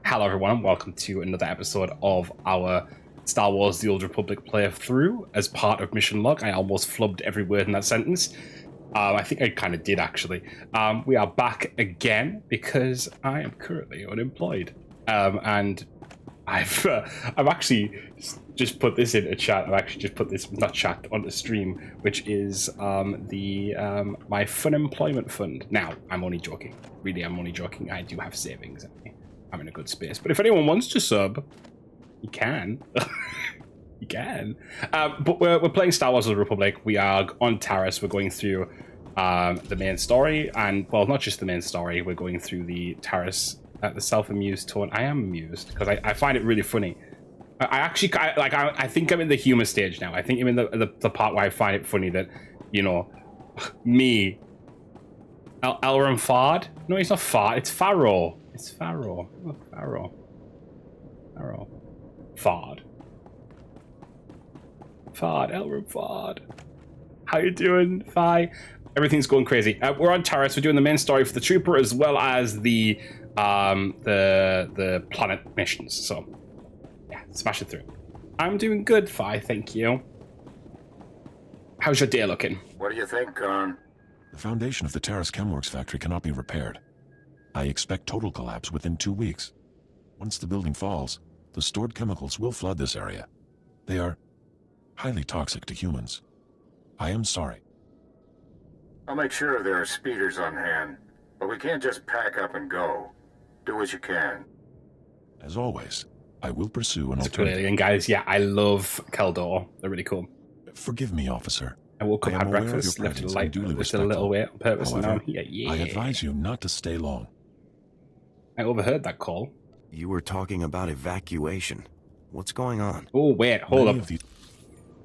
Hello everyone and welcome to another episode of our Star Wars The Old Republic playthrough as part of Mission Log. I almost flubbed every word in that sentence. I think I kind of did actually. We are back again because I am currently unemployed. And I've actually just put this in a chat. I've actually just put this, not chat, on the stream, which is my fun employment fund. Now, I'm only joking. Really, I'm only joking. I do have savings. I'm in a good space. But if anyone wants to sub, you can. You can. But we're playing Star Wars: The Republic. We are on Taris. We're going through the main story, and well, not just the main story. We're going through the Taris, the self-amused tone. I am amused because I find it really funny. I think I'm in the humor stage now. I think I'm in the part where I find it funny that, you know, me, Elrond Fard. No, he's not Fard. It's Pharaoh. It's Pharaoh. Look, Pharaoh. Fard. Elrond Fard. How you doing, Fi? Everything's going crazy. We're on Taris. We're doing the main story for the Trooper as well as the planet missions. So, yeah, smash it through. I'm doing good, Fi. Thank you. How's your day looking? What do you think, Khan? The foundation of the Taris Chemworks factory cannot be repaired. I expect total collapse within 2 weeks. Once the building falls, the stored chemicals will flood this area. They are highly toxic to humans. I am sorry. I'll make sure there are speeders on hand, but we can't just pack up and go. Do what you can. As always, I will pursue an It's a cool alternative. alien, guys. Yeah, I love Keldor. They're really cool. Forgive me, officer. I woke up, I am had aware of breakfast, your left it presence light, and duly just a little respectful. way on purpose, and now I'm However, here. Yeah. I advise you not to stay long. I overheard that call. You were talking about evacuation. What's going on? Oh, wait, hold Many up. of these-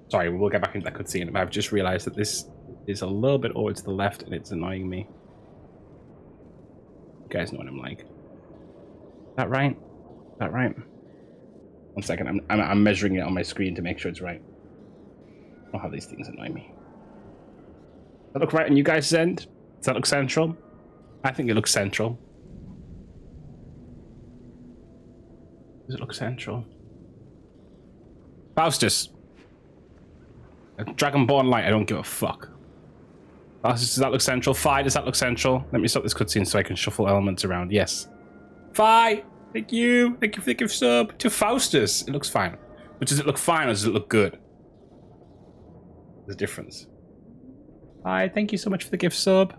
Sorry, we'll get back into that cutscene. I've just realized that this is a little bit over to the left and it's annoying me. You guys know what I'm like. Is that right? Is that right? 1 second, I'm measuring it on my screen to make sure it's right. Oh, how these things annoy me. Does that look right on you guys' end? Does that look central? I think it looks central. Does it look central? Faustus. Dragonborn Light, I don't give a fuck. Faustus, does that look central? Fi, does that look central? Let me stop this cutscene so I can shuffle elements around. Yes. Fi, thank you. Thank you for the gift sub. To Faustus, it looks fine. But does it look fine or does it look good? There's a difference. Hi, thank you so much for the gift sub.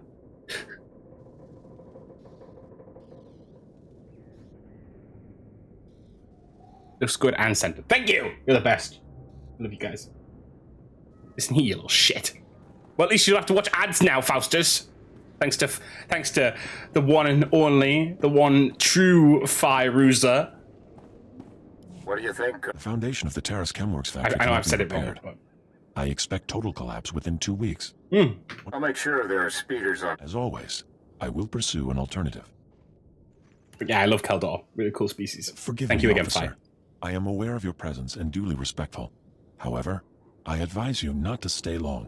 Looks good and centered. Thank you! You're the best. I love you guys. Listen here, you little shit. Well, at least you don't have to watch ads now, Faustus. Thanks to the one and only, the one true Firuza. What do you think? The foundation of the Taris Chemworks factory I know cannot I've be said it repaired. wrong, I expect total collapse within 2 weeks. but... I'll make sure there are speeders on. As always, I will pursue an alternative. But yeah, I love Keldor. Really cool species. Forgive Thank me, you again, officer. Fi. I am aware of your presence and duly respectful. However, I advise you not to stay long.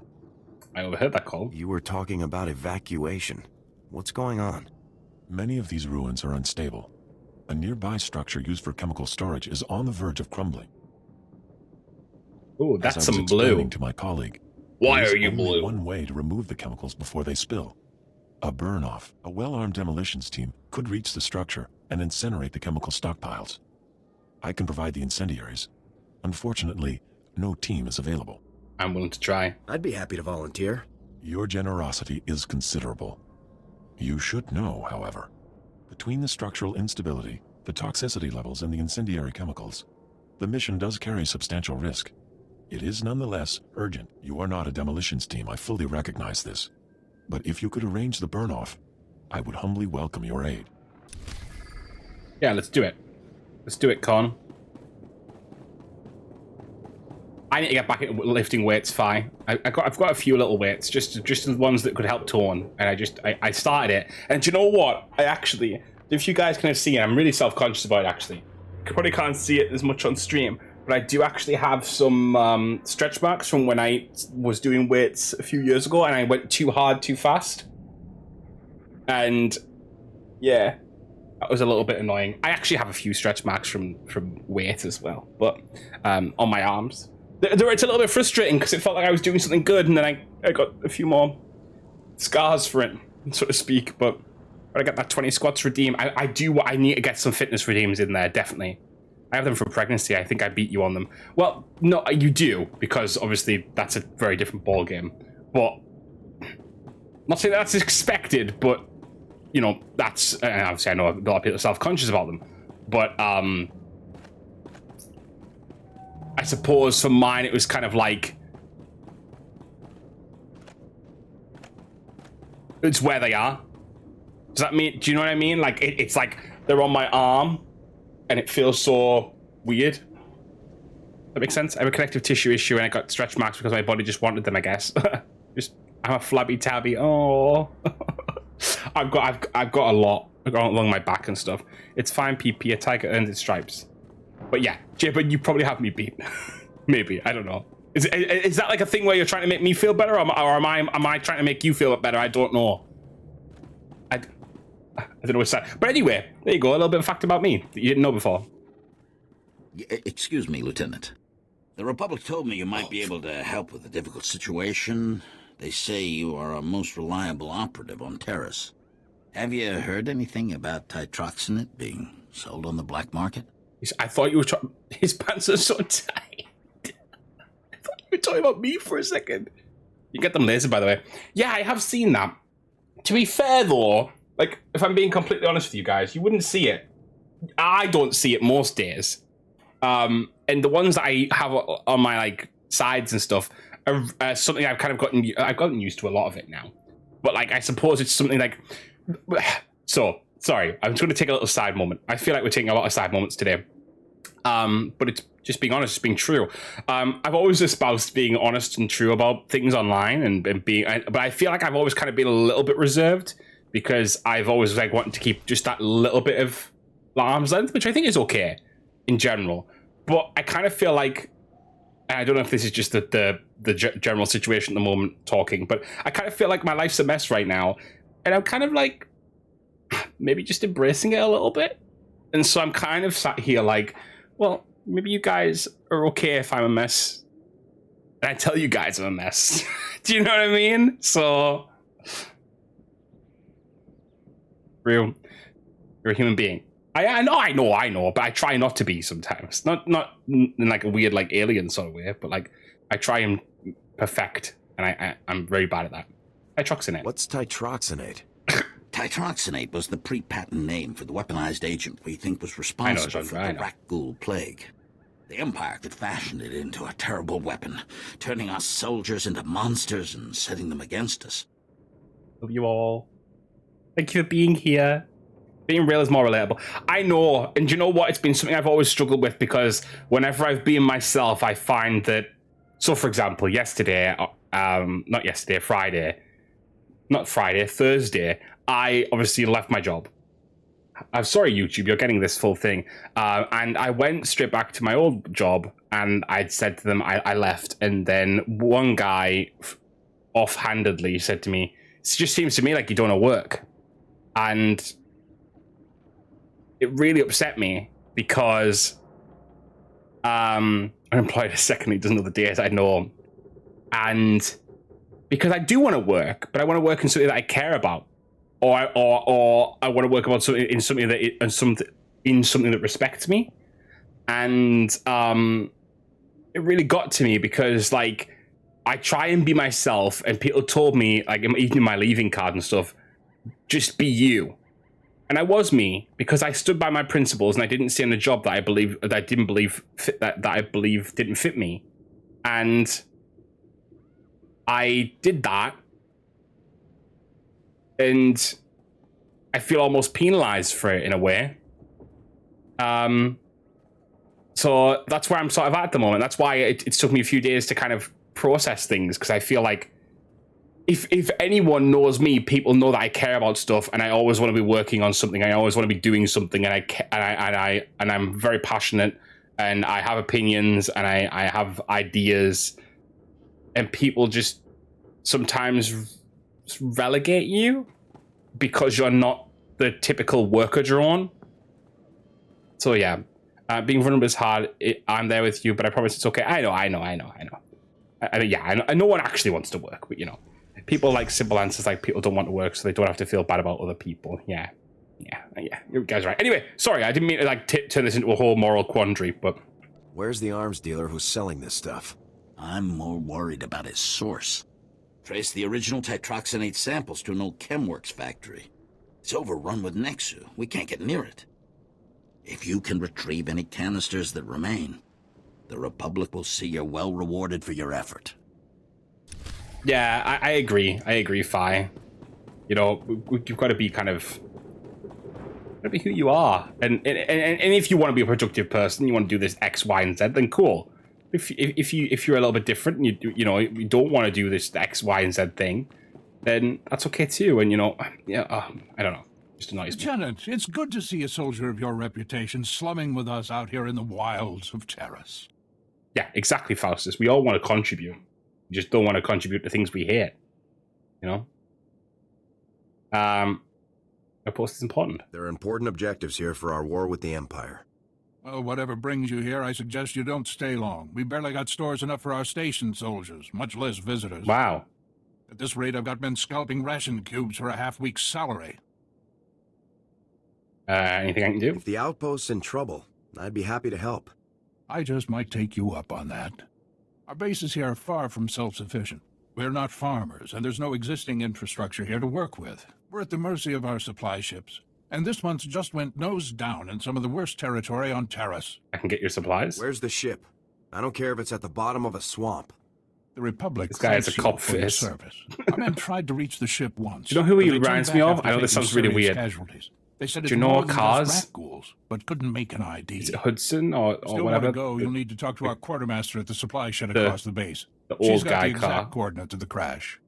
I overheard that call. You were talking about evacuation. What's going on? Many of these ruins are unstable. A nearby structure used for chemical storage is on the verge of crumbling. Ooh, As that's I was some explaining blue. to my colleague, Why there is are you only blue? one way to remove the chemicals before they spill. A burn-off. A well-armed demolitions team could reach the structure and incinerate the chemical stockpiles. I can provide the incendiaries. Unfortunately, no team is available. I'm willing to try. I'd be happy to volunteer. Your generosity is considerable. You should know, however, between the structural instability, the toxicity levels, and the incendiary chemicals, the mission does carry substantial risk. It is nonetheless urgent. You are not a demolitions team, I fully recognize this. But if you could arrange the burn-off, I would humbly welcome your aid. Yeah, let's do it. Let's do it, Con. I need to get back into lifting weights, Fi. I've got a few little weights, just the ones that could help tone, and I started it. And do you know what? If you guys can see it, I'm really self-conscious about it, actually. You probably can't see it as much on stream, but I do actually have some stretch marks from when I was doing weights a few years ago, and I went too hard, too fast. And yeah, That was a little bit annoying. I actually have a few stretch marks from weight as well, but on my arms. It's a little bit frustrating because it felt like I was doing something good, and then I got a few more scars for it, so to speak. But when I get that 20 squats redeem, I need to get some fitness redeems in there, definitely. I have them for pregnancy. I think I beat you on them. Well, no, you do, because obviously that's a very different ball game. But not saying that's expected, but you know, that's obviously I know a lot of people are self-conscious about them. But I suppose for mine it was kind of like it's where they are. Does that mean? Do you know what I mean? Like it's like they're on my arm. And it feels so weird. That makes sense? I have a connective tissue issue and I got stretch marks because my body just wanted them, I guess. I'm a flabby tabby. Oh. I've got a lot along my back and stuff. It's fine, PP. A tiger earns its stripes. But yeah, Jabba, you probably have me beat. Maybe. I don't know. Is that like a thing where you're trying to make me feel better, or am I trying to make you feel better? I don't know. I don't know what's that. But anyway, there you go. A little bit of fact about me that you didn't know before. Excuse me, Lieutenant. The Republic told me you might be able to help with a difficult situation. They say you are a most reliable operative on Terrace. Have you heard anything about titroxinate being sold on the black market? I thought you were trying... His pants are so tight. I thought you were talking about me for a second. You get them laser, by the way. Yeah, I have seen that. To be fair, though... Like, if I'm being completely honest with you guys, you wouldn't see it. I don't see it most days. And the ones that I have on my, like, sides and stuff are something I've kind of gotten used to a lot of it now. But, like, I suppose it's something like... So, sorry, I'm just going to take a little side moment. I feel like we're taking a lot of side moments today. But it's just being honest, being true. I've always espoused being honest and true about things online and being... But I feel like I've always kind of been a little bit reserved, because I've always like wanted to keep just that little bit of arm's length, which I think is okay in general. But I kind of feel like, and I don't know if this is just the general situation at the moment talking, but I kind of feel like my life's a mess right now, and I'm kind of like maybe just embracing it a little bit. And so I'm kind of sat here like, well, maybe you guys are okay if I'm a mess, and I tell you guys I'm a mess. Do you know what I mean? So. Real, you're a human being. I know, but I try not to be sometimes. Not in like a weird like alien sort of way, but like I try and perfect, and I'm very bad at that. Titroxinate. What's titroxinate? Titroxinate was the pre-patent name for the weaponized agent we think was responsible for the Rakghoul plague. The Empire could fashion it into a terrible weapon, turning our soldiers into monsters and setting them against us. Love you all. Thank you for being here. Being real is more relatable. I know, and you know what? It's been something I've always struggled with, because whenever I've been myself, I find that... So, for example, Thursday, I obviously left my job. I'm sorry, YouTube, you're getting this full thing. And I went straight back to my old job, and I'd said to them I left. And then one guy offhandedly said to me, it just seems to me like you don't want to work. And it really upset me, because I'm employed a second, he doesn't know the days, I know. And because I do want to work, but I want to work in something that I care about. Or I want to work about something in something that respects me. And it really got to me, because like I try and be myself, and people told me, like even in my leaving card and stuff, just be you. And I was me, because I stood by my principles, and I didn't stay in a job that I believe didn't fit me. And I did that, and I feel almost penalized for it in a way. So that's where I'm sort of at the moment. That's why it took me a few days to kind of process things, because I feel like if anyone knows me, people know that I care about stuff, and I always want to be working on something. I always want to be doing something, and I'm very passionate, and I have opinions, and I have ideas, and people just sometimes relegate you because you're not the typical worker drone. So yeah, being vulnerable is hard. I'm there with you, but I promise it's okay. I know. I mean, yeah, I know one actually wants to work, but you know, people like simple answers, like people don't want to work, so they don't have to feel bad about other people. Yeah, you guys are right. Anyway, sorry, I didn't mean to like turn this into a whole moral quandary, but Where's the arms dealer who's selling this stuff? I'm more worried about his source. Trace the original tetroxinate samples to an old Chemworks factory. It's overrun with Nexu. We can't get near it. If you can retrieve any canisters that remain, the Republic will see you're well rewarded for your effort. yeah, I agree. I agree, Fi. You know, you've got to be kind of, gotta be who you are, and if you want to be a productive person, you want to do this X, Y, and Z, then cool. If you're a little bit different, and you know you don't want to do this X, Y, and Z thing, then that's okay too. And you know, yeah, I don't know, just annoys me. Lieutenant, it's good to see a soldier of your reputation slumming with us out here in the wilds of Terrace. Yeah, exactly, Faustus. We all want to contribute. We just don't want to contribute to things we hate. You know. A post is important. There are important objectives here for our war with the Empire. Well, whatever brings you here, I suggest you don't stay long. We barely got stores enough for our station soldiers, much less visitors. Wow. At this rate, I've got men scalping ration cubes for a half-week's salary. Anything I can do? If the outpost's in trouble, I'd be happy to help. I just might take you up on that. Our bases here are far from self-sufficient. We're not farmers, and there's no existing infrastructure here to work with. We're at the mercy of our supply ships. And this one's just went nose down in some of the worst territory on Terrace. I can get your supplies. Where's the ship? I don't care if it's at the bottom of a swamp. The Republic. This guy has a thanks you cop for your face. service. Our men tried to reach the ship once. Do you know who he but they turned reminds back me of? after I know this taking sounds really serious weird. Casualties. They said Do it's you know more than Cars? just Rakghouls, but couldn't make an ID. Is it Hudson or Still whatever? want to go, you'll need to talk to our quartermaster at the supply shed The- across the base. the She's old got guy the exact car. coordinates of the crash.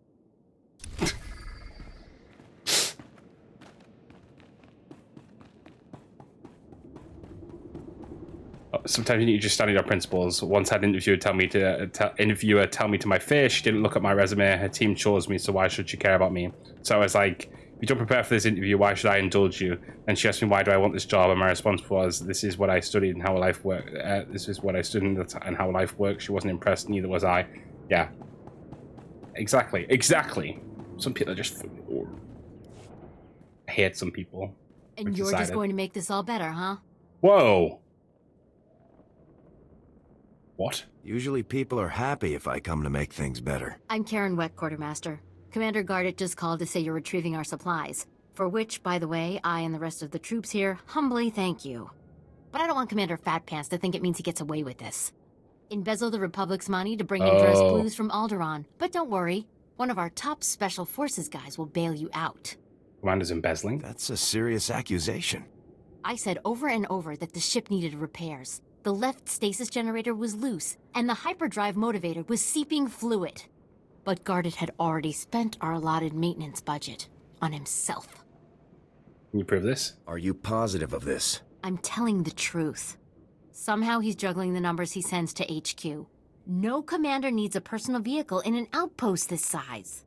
Sometimes you need to just stand on your principles. Once I had an interviewer tell me to my face, she didn't look at my resume. Her team chose me, so why should she care about me? So I was like, if you don't prepare for this interview, why should I indulge you? And she asked me, why do I want this job? And my response was, this is what I studied and how life works. This is what I studied and how life works. She wasn't impressed, neither was I. Yeah. Exactly. Some people are just... I hate some people. And I've you're decided. just going to make this all better, huh? Whoa. What? Usually people are happy if I come to make things better. I'm Karen Wet, Quartermaster. Commander Gardet just called to say you're retrieving our supplies. For which, by the way, I and the rest of the troops here humbly thank you. But I don't want Commander Fatpants to think it means he gets away with this. Embezzle the Republic's money to bring in dress blues from Alderaan. But don't worry, one of our top Special Forces guys will bail you out. Commander's embezzling? That's a serious accusation. I said over and over that the ship needed repairs. The left stasis generator was loose, and the hyperdrive motivator was seeping fluid. But Gardet had already spent our allotted maintenance budget on himself. Can you prove this? Are you positive of this? I'm telling the truth. Somehow he's juggling the numbers he sends to HQ. No commander needs a personal vehicle in an outpost this size.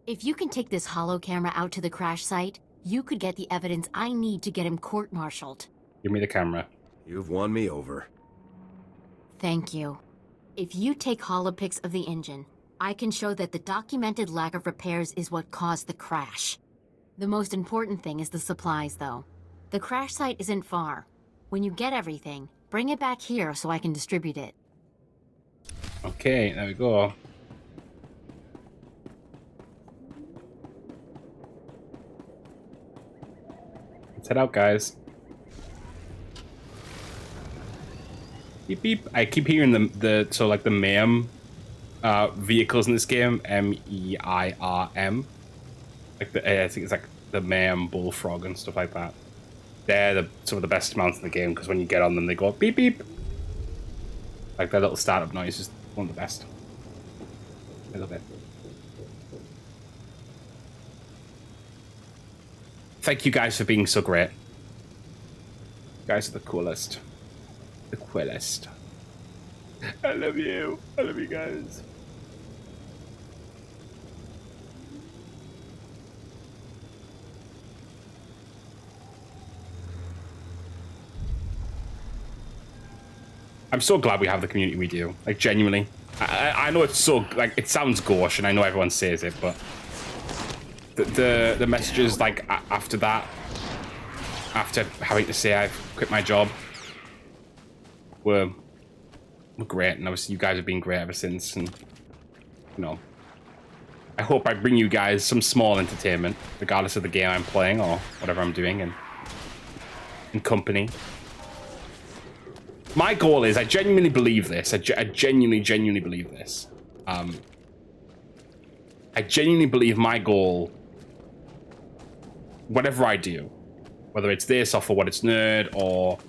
If you can take this holo camera out to the crash site, you could get the evidence I need to get him court-martialed. Give me the camera. You've won me over. Thank you. If you take holopics of the engine, I can show that the documented lack of repairs is what caused the crash. The most important thing is the supplies, though. The crash site isn't far. When you get everything, bring it back here so I can distribute it. Okay, there we go. Let's head out, guys. Beep beep. I keep hearing the MEIRM vehicles in this game. MEIRM. I think it's like the MEIRM bullfrog and stuff like that. They're some of the best mounts in the game because when you get on them, they go beep beep. Like their little startup noise is one of the best. I love it. Thank you guys for being so great. You guys are the coolest. The coolest. I love you. I love you guys. I'm so glad we have the community we do. Like, genuinely. I know it's so, like, it sounds gauche, and I know everyone says it, but the messages, like, after that, after having to say I've quit my job, were great, and obviously you guys have been great ever since, and, you know, I hope I bring you guys some small entertainment, regardless of the game I'm playing or whatever I'm doing, and in company. My goal is, I genuinely believe this. I genuinely believe this. I genuinely believe my goal, whatever I do, whether it's this or for what it's nerd, or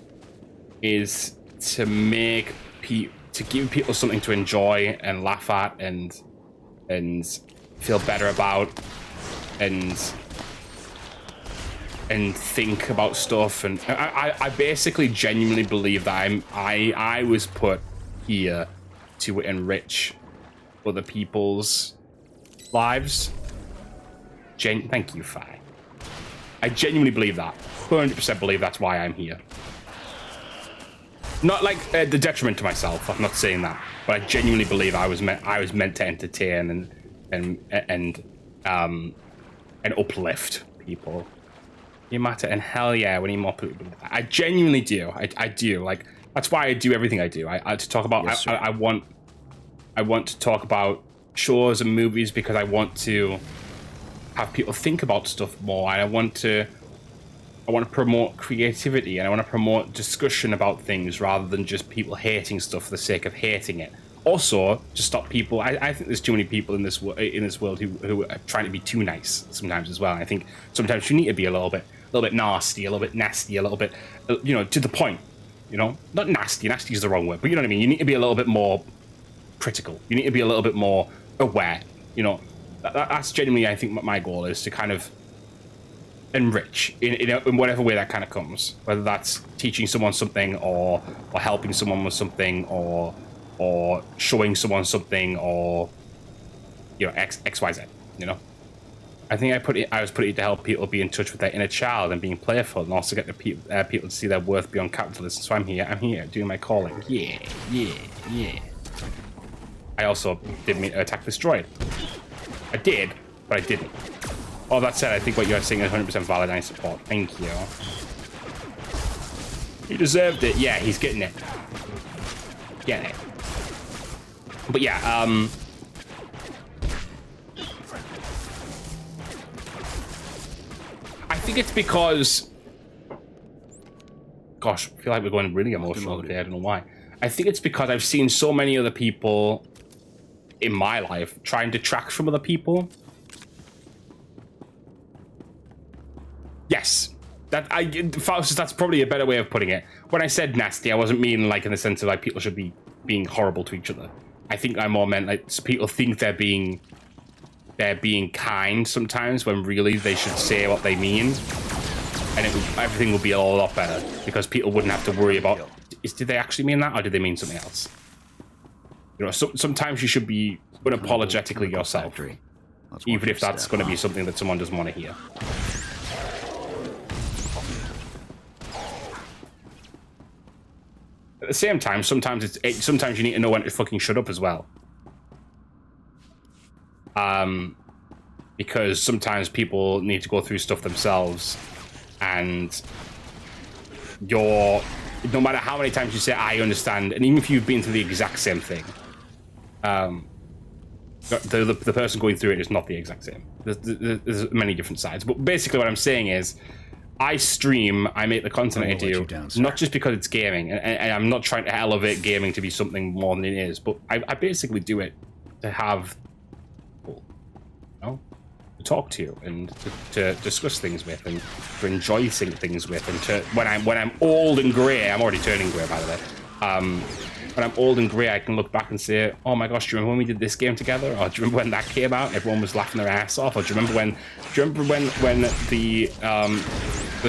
is to make to give people something to enjoy and laugh at and feel better about and think about stuff. And I basically genuinely believe that I was put here to enrich other people's lives. Thank you, Fi. I genuinely believe that. 100% believe that's why I'm here. Not like the detriment to myself. I'm not saying that, but I genuinely believe I was meant to entertain and uplift people. You matter, and hell yeah, we need more people. I genuinely do. I do. Like, that's why I do everything I do. I to talk about. Yes, I want to talk about shows and movies because I want to have people think about stuff more, and I want to promote creativity, and I want to promote discussion about things rather than just people hating stuff for the sake of hating it. Also, to stop people, I think there's too many people in this world who are trying to be too nice sometimes as well. I think sometimes you need to be a little bit nasty, a little bit nasty, a little bit, you know, to the point. You know, not nasty. Nasty is the wrong word, but you know what I mean. You need to be a little bit more critical. You need to be a little bit more aware. You know, that's genuinely, I think, what my goal is, to kind of enrich in whatever way that kind of comes, whether that's teaching someone something or helping someone with something or showing someone something, or, you know, XYZ, you know. I think I was put here to help people be in touch with their inner child and being playful, and also get the people to see their worth beyond capitalism. So I'm here doing my calling. Yeah. I also didn't mean to attack this droid. I did, but I didn't. All that said, I think what you're saying is 100% valid, and I support. Thank you. He deserved it. Yeah, he's getting it. Getting it. But yeah, I think it's because, gosh, I feel like we're going really emotional today. I don't know why. I think it's because I've seen so many other people in my life try and detract from other people. Yes, Faustus, that's probably a better way of putting it. When I said nasty, I wasn't meaning like in the sense of like people should be being horrible to each other. I think I more meant like people think they're being kind sometimes, when really they should say what they mean, and everything would be a lot better because people wouldn't have to worry about did they actually mean that or did they mean something else. You know, sometimes you should be unapologetically yourself, even if that's going to be something that someone doesn't want to hear. At the same time, sometimes you need to know when to fucking shut up as well. Because sometimes people need to go through stuff themselves, and no matter how many times you say I understand, and even if you've been through the exact same thing, the person going through it is not the exact same. There's many different sides, but basically what I'm saying is, I stream, I make the content I do, not just because it's gaming, and I'm not trying to elevate gaming to be something more than it is, but I basically do it to have people, you know, to talk to and to discuss things with, and to enjoy things with, and to when I'm old and grey, I'm already turning grey by the way. When I'm old and grey, I can look back and say, oh my gosh, do you remember when we did this game together? Or do you remember when that came out? Everyone was laughing their ass off. Or do you remember when the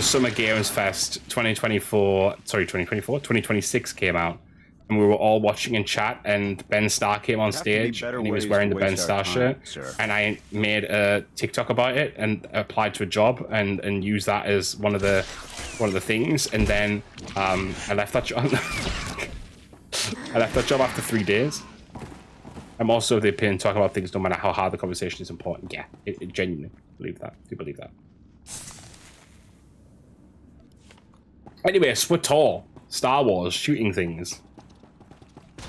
Summer Games Fest 2026 came out, and we were all watching in chat, and Ben Starr came on stage, and he was wearing the Ben Starr shirt, and I made a TikTok about it and applied to a job and used that as one of the things, and then I left that job. I left that job after 3 days. I'm also of the opinion talking about things no matter how hard the conversation is important. Yeah, it genuinely believe that. I do believe that. Anyway, SWTOR, Star Wars, shooting things.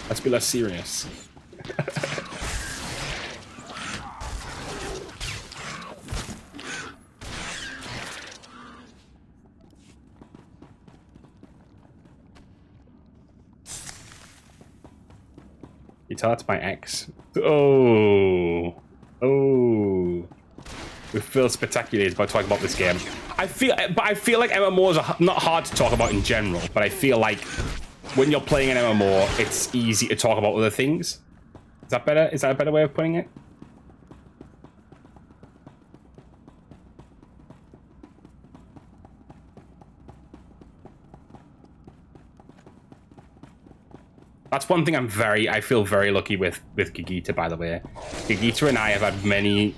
Let's be less serious. You tell that to my ex. Oh. Oh. We feel spectacular about talking about this game. I feel like MMOs are not hard to talk about in general, but I feel like when you're playing an MMO, it's easy to talk about other things. Is that better? Is that a better way of putting it? That's one thing I feel very lucky with Gigita, by the way. Gigita and I have had many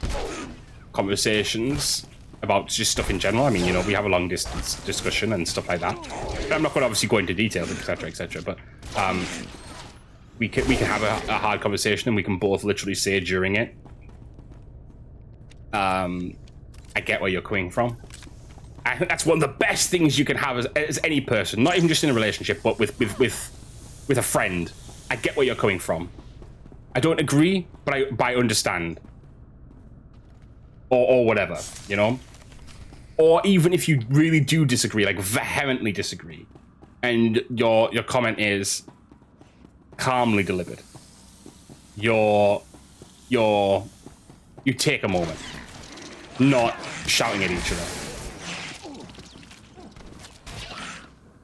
conversations about just stuff in general. I mean, you know, we have a long distance discussion and stuff like that. I'm not going to obviously go into detail, etc., but we can have a hard conversation, and we can both literally say during it, I get where you're coming from. I think that's one of the best things you can have as any person, not even just in a relationship, but with a friend. I get where you're coming from. I don't agree, but I understand. Or whatever, you know? Or even if you really do disagree, like vehemently disagree, and your comment is calmly delivered. You take a moment, not shouting at each other.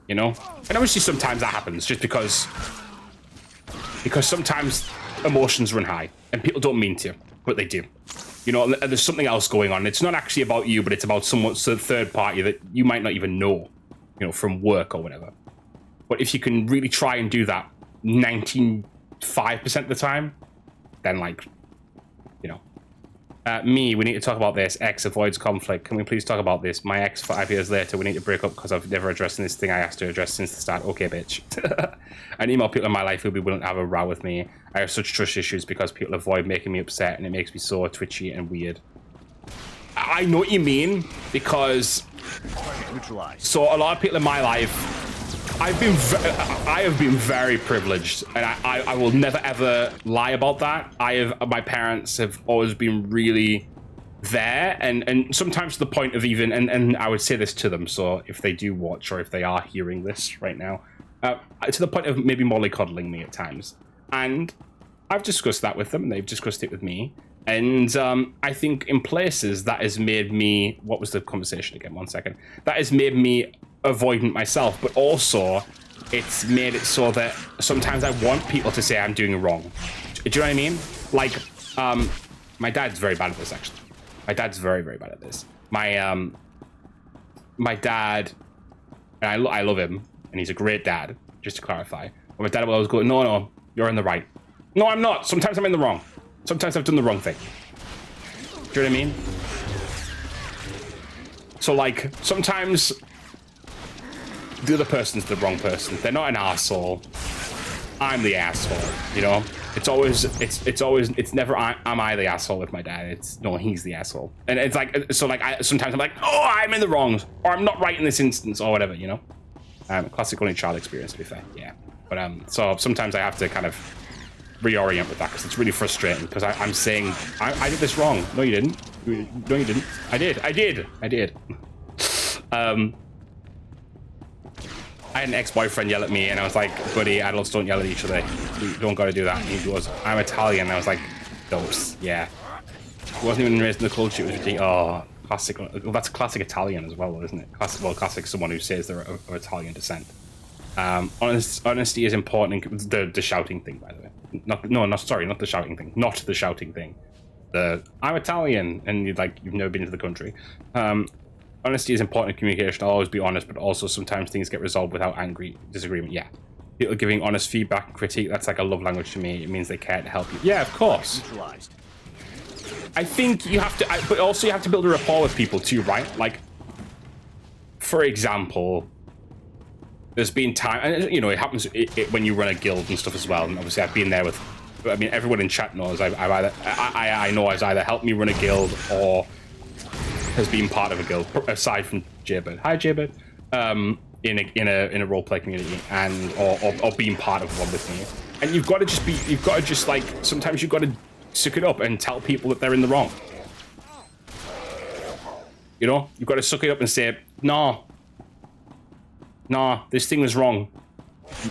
You know? And obviously sometimes that happens just because sometimes emotions run high and people don't mean to, but they do. You know, and there's something else going on. It's not actually about you, but it's about someone, a third party that you might not even know, you know, from work or whatever. But if you can really try and do that 95% of the time, then, like, you know. We need to talk about this. X avoids conflict. Can we please talk about this? My ex, 5 years later, we need to break up because I've never addressed this thing I asked to address since the start. Okay, bitch. I need more people in my life who'll be willing to have a row with me. I have such trust issues because people avoid making me upset, and it makes me so twitchy and weird. I know what you mean, because so a lot of people in my life, I have been very privileged, and I will never ever lie about that. My parents have always been really there, and sometimes to the point of even, and I would say this to them, so if they do watch or if they are hearing this right now, to the point of maybe mollycoddling me at times. And I've discussed that with them, and they've discussed it with me. And I think in places that has made me, what was the conversation again? 1 second. That has made me avoidant myself, but also it's made it so that sometimes I want people to say I'm doing wrong. Do you know what I mean? Like, my dad's very bad at this, actually. My dad's very, very bad at this. My dad, and I love him, and he's a great dad, just to clarify. But my dad will always go, no, you're in the right. No, I'm not. Sometimes I'm in the wrong. Sometimes I've done the wrong thing. Do you know what I mean? So, like, sometimes the other person's the wrong person. They're not an asshole. I'm the asshole, you know? It's never am I the asshole with my dad. It's no, he's the asshole. And it's like, so like, sometimes I'm like, oh, I'm in the wrongs, or I'm not right in this instance, or whatever, you know? Classic only child experience, to be fair, yeah. But so sometimes I have to kind of reorient with that, because it's really frustrating, because I'm saying, I did this wrong. No, you didn't. No, you didn't. I did. I had an ex-boyfriend yell at me, and I was like, buddy, adults don't yell at each other. You don't gotta do that. And he goes, I'm Italian. And I was like, dose, yeah. He wasn't even raised in the culture. It was ridiculous. Oh, classic. Well, that's classic Italian as well, isn't it? Classic someone who says they're of Italian descent. Honesty is important. The shouting thing, by the way. Not the shouting thing. Not the shouting thing. I'm Italian, and you've never been to the country. Honesty is important in communication. I'll always be honest, but also sometimes things get resolved without angry disagreement. Yeah. People giving honest feedback and critique, that's like a love language to me. It means they care to help you. Yeah, of course. I think you have to, but also you have to build a rapport with people too, right? Like, for example, there's been time, and you know, it happens when you run a guild and stuff as well. And obviously, I've been there with. I mean, everyone in chat knows I know has either helped me run a guild or has been part of a guild, aside from Jaybird. Hi, Jaybird. In a roleplay community, and or being part of one with me. And you've got to just like, sometimes you've got to suck it up and tell people that they're in the wrong. You know, you've got to suck it up and say, nah, this thing is wrong.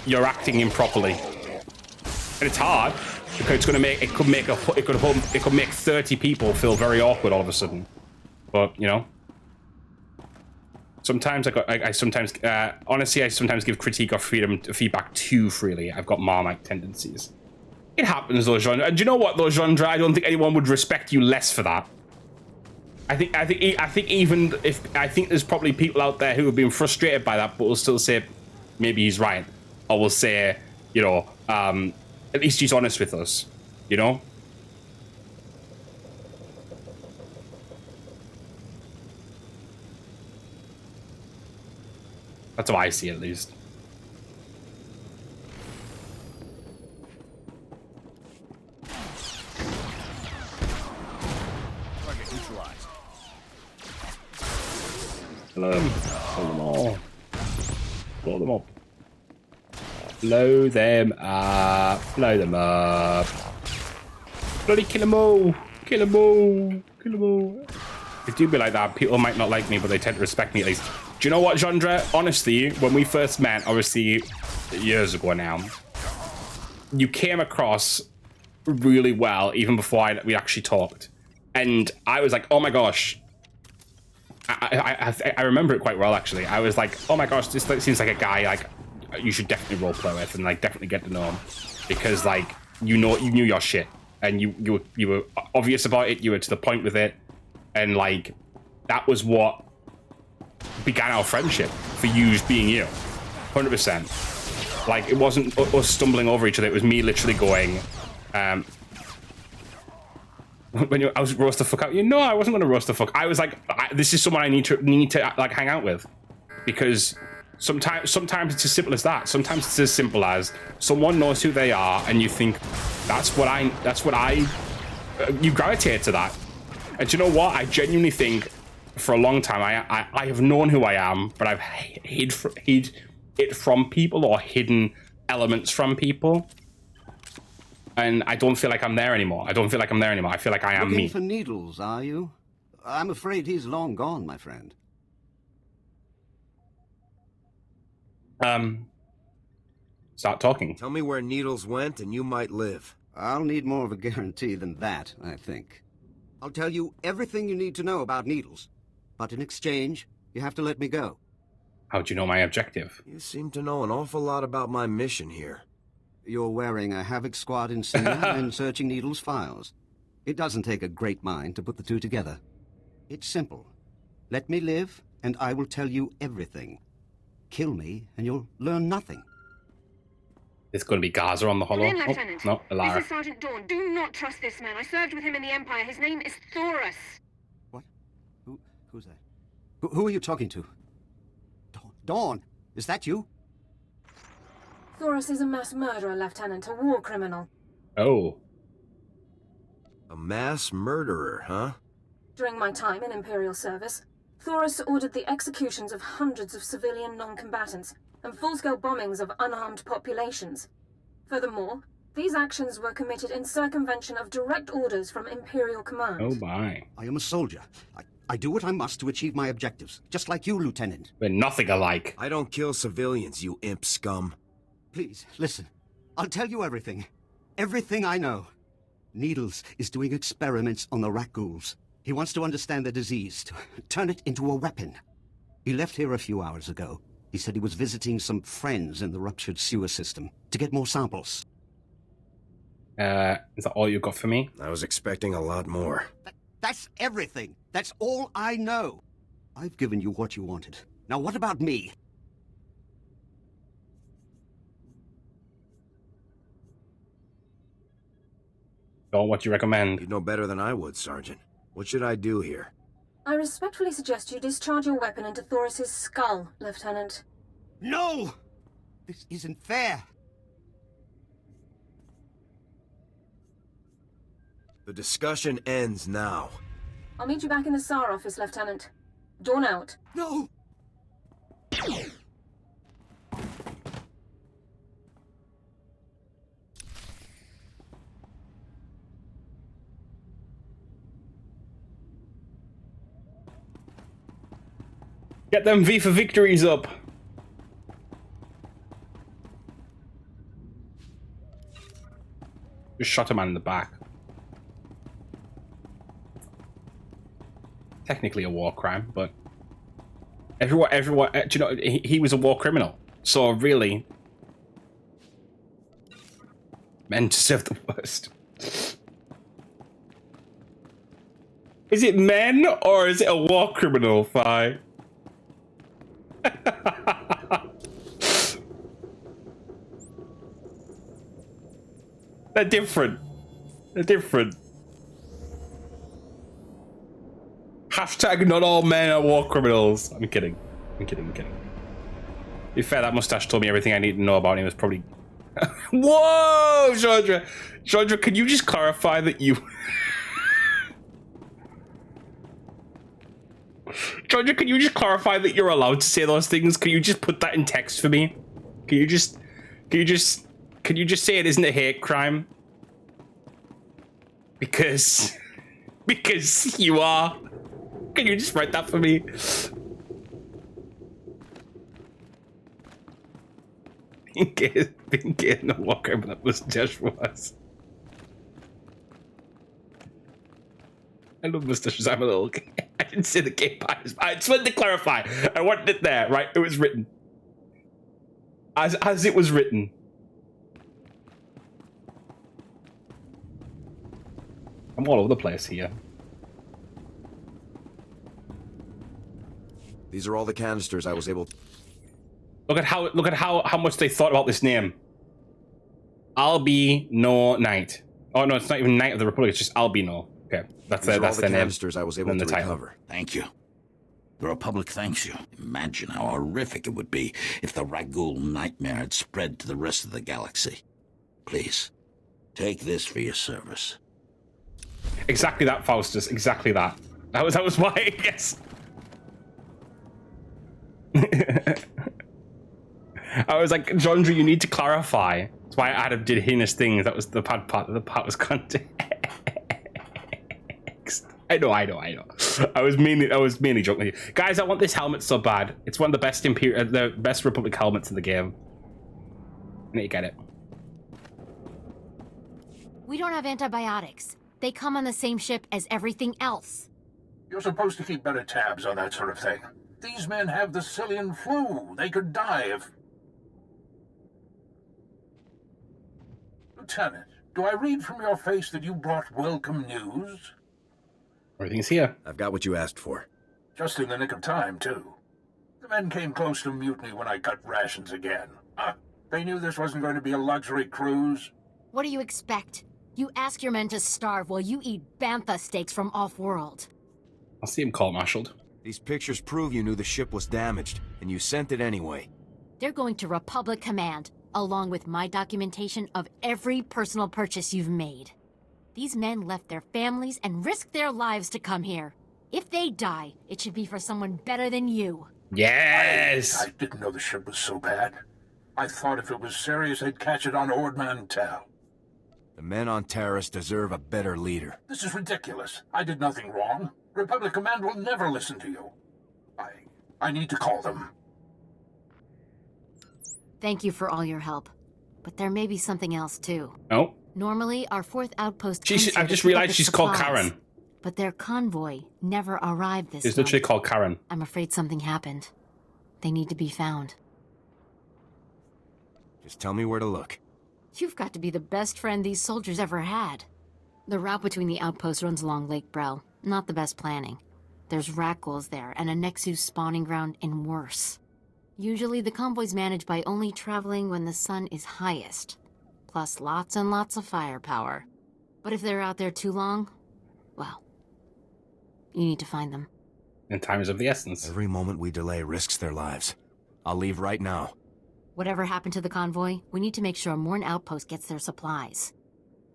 You're acting improperly. And it's hard because it's gonna make it could make 30 people feel very awkward all of a sudden. But you know, sometimes I sometimes honestly I sometimes give critique or feedback too freely. I've got Marmite tendencies. It happens though, Genre. And do you know what though, Genre? I don't think anyone would respect you less for that. I think even if I think there's probably people out there who have been frustrated by that, but will still say maybe he's right, or will say, you know, at least he's honest with us, you know. That's how I see it, at least. Kill them. Kill them all. Blow them up. Blow them up. Blow them up. Bloody kill them all. Kill them all. Kill them all. It do be like that. People might not like me, but they tend to respect me at least. Do you know what, Genre? Honestly, when we first met, obviously years ago now, you came across really well, even before we actually talked. And I was like, oh my gosh. I remember it quite well, actually. I was like, oh my gosh, this seems like a guy like you should definitely roleplay with and like definitely get to know him, because like you knew your shit and you were obvious about it. You were to the point with it, and like that was what began our friendship. For you being you, 100%. Like it wasn't us stumbling over each other. It was me literally going, when I was roast the fuck out. You know, I wasn't gonna roast the fuck. I was like, this is someone I need to like hang out with, because sometimes it's as simple as that. Sometimes it's as simple as someone knows who they are, and you think you gravitate to that. And do you know what? I genuinely think for a long time I have known who I am, but I've hid it from people or hidden elements from people. And I don't feel like I'm there anymore. I feel like I am me. Looking for Needles, are you? I'm afraid he's long gone, my friend. Start talking. Tell me where Needles went and you might live. I'll need more of a guarantee than that, I think. I'll tell you everything you need to know about Needles. But in exchange, you have to let me go. How'd you know my objective? You seem to know an awful lot about my mission here. You're wearing a Havoc Squad insignia and searching Needles' files. It doesn't take a great mind to put the two together. It's simple. Let me live, and I will tell you everything. Kill me, and you'll learn nothing. It's going to be Gaza on the hollow. Come in, Lieutenant. No, Alara. This is Sergeant Dawn. Do not trust this man. I served with him in the Empire. His name is Thoris. What? Who's that? Who are you talking to? Dawn, is that you? Thoris is a mass murderer, Lieutenant, a war criminal. Oh. A mass murderer, huh? During my time in Imperial service, Thoris ordered the executions of hundreds of civilian non-combatants and full-scale bombings of unarmed populations. Furthermore, these actions were committed in circumvention of direct orders from Imperial command. Oh my. I am a soldier. I do what I must to achieve my objectives, just like you, Lieutenant. We're nothing alike. I don't kill civilians, you imp scum. Please, listen. I'll tell you everything. Everything I know. Needles is doing experiments on the Rakghouls. He wants to understand the disease, to turn it into a weapon. He left here a few hours ago. He said he was visiting some friends in the ruptured sewer system to get more samples. Is that all you got for me? I was expecting a lot more. That's everything. That's all I know. I've given you what you wanted. Now what about me? Oh, what do you recommend? You'd know better than I would, Sergeant. What should I do here? I respectfully suggest you discharge your weapon into Thoris's skull, Lieutenant. No! This isn't fair. The discussion ends now. I'll meet you back in the SAR office, Lieutenant. Dawn out. No! Get them V for victories up. Just shot a man in the back. Technically a war crime, but everyone, do you know, he was a war criminal. So really, men deserve the worst. Is it men or is it a war criminal, Fi? They're different. They're different. Hashtag not all men are war criminals. I'm kidding. I'm kidding. I'm kidding. To be fair, that mustache told me everything I need to know about him. He was probably... Whoa, Chandra! Chandra, can you just clarify that you... Chandra, can you just clarify that you're allowed to say those things? Can you just put that in text for me? Can you just say it isn't a hate crime? Because you are. Can you just write that for me? Being gay no walker, but that was just was. I love mustaches. I'm a little gay. I didn't say the gay part. I just wanted to clarify. I wanted it there, right? It was written. As it was written. I'm all over the place here. These are all the canisters I was able to... Look at how much they thought about this name. Albino Knight. Oh no, it's not even Knight of the Republic, it's just Albino. Okay, that's their name. Canisters I was able to recover. Thank you. The Republic thanks you. Imagine how horrific it would be if the Rakghoul nightmare had spread to the rest of the galaxy. Please, take this for your service. Exactly that, Faustus. Exactly that. That was why, I guess. I was like, Jondra, you need to clarify. That's why Adam did heinous things. That was the bad part. The part was context. I know. I was mainly joking with you. Guys, I want this helmet so bad. It's one of the best Republic helmets in the game. I need to get it. We don't have antibiotics. They come on the same ship as everything else. You're supposed to keep better tabs on that sort of thing. These men have the Cillian flu. They could die if... Lieutenant, do I read from your face that you brought welcome news? Everything's here. I've got what you asked for. Just in the nick of time, too. The men came close to mutiny when I cut rations again. They knew this wasn't going to be a luxury cruise. What do you expect? You ask your men to starve while you eat bantha steaks from off-world. I'll see him court-martialed. These pictures prove you knew the ship was damaged, and you sent it anyway. They're going to Republic Command, along with my documentation of every personal purchase you've made. These men left their families and risked their lives to come here. If they die, it should be for someone better than you. Yes! I didn't know the ship was so bad. I thought if it was serious, I'd catch it on Ord Mantell. The men on Terrace deserve a better leader. This is ridiculous. I did nothing wrong. Republic Command will never listen to you. I need to call them. Thank you for all your help. But there may be something else, too. Oh? Normally, our fourth outpost... I've just realized she's called Karen. But their convoy never arrived this It's literally called Karen. I'm afraid something happened. They need to be found. Just tell me where to look. You've got to be the best friend these soldiers ever had. The route between the outposts runs along Lake Brel. Not the best planning. There's Rakghouls there, and a Nexus spawning ground in worse. Usually the convoy's managed by only traveling when the sun is highest. Plus lots and lots of firepower. But if they're out there too long, well, you need to find them. And time is of the essence. Every moment we delay risks their lives. I'll leave right now. Whatever happened to the convoy, we need to make sure Morn Outpost gets their supplies.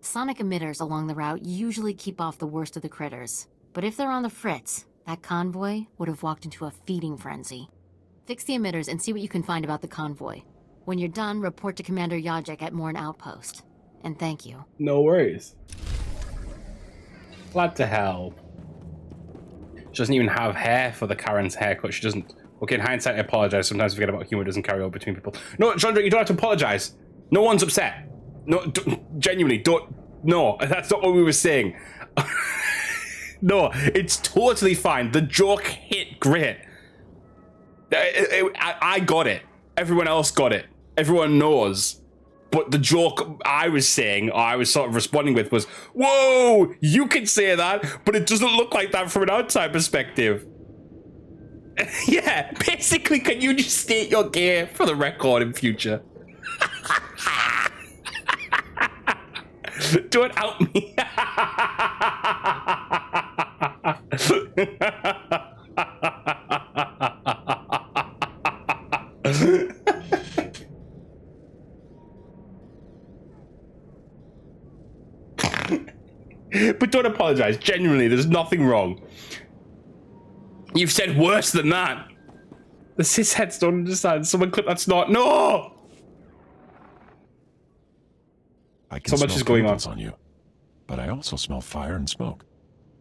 Sonic emitters along the route usually keep off the worst of the critters. But if they're on the fritz, that convoy would have walked into a feeding frenzy. Fix the emitters and see what you can find about the convoy. When you're done, report to Commander Yajek at Morn Outpost. And thank you. No worries. Glad to help. She doesn't even have hair for the Karen's haircut. She doesn't. Okay, in hindsight, I apologize. Sometimes I forget about humor doesn't carry over between people. No, Chandra, you don't have to apologize. No one's upset. No, genuinely, don't. No, that's not what we were saying. No, it's totally fine. The joke hit great. I got it. Everyone else got it. Everyone knows. But the joke I was saying, or I was sort of responding with was, whoa, you can say that, but it doesn't look like that from an outside perspective. Yeah, basically, can you just state your gear for the record in future? Don't help me. But don't apologize. Genuinely, there's nothing wrong. You've said worse than that. The cisheads don't understand. Someone clip that snort. No! I can So much smell is going on. chemicals on you, but I also smell fire and smoke.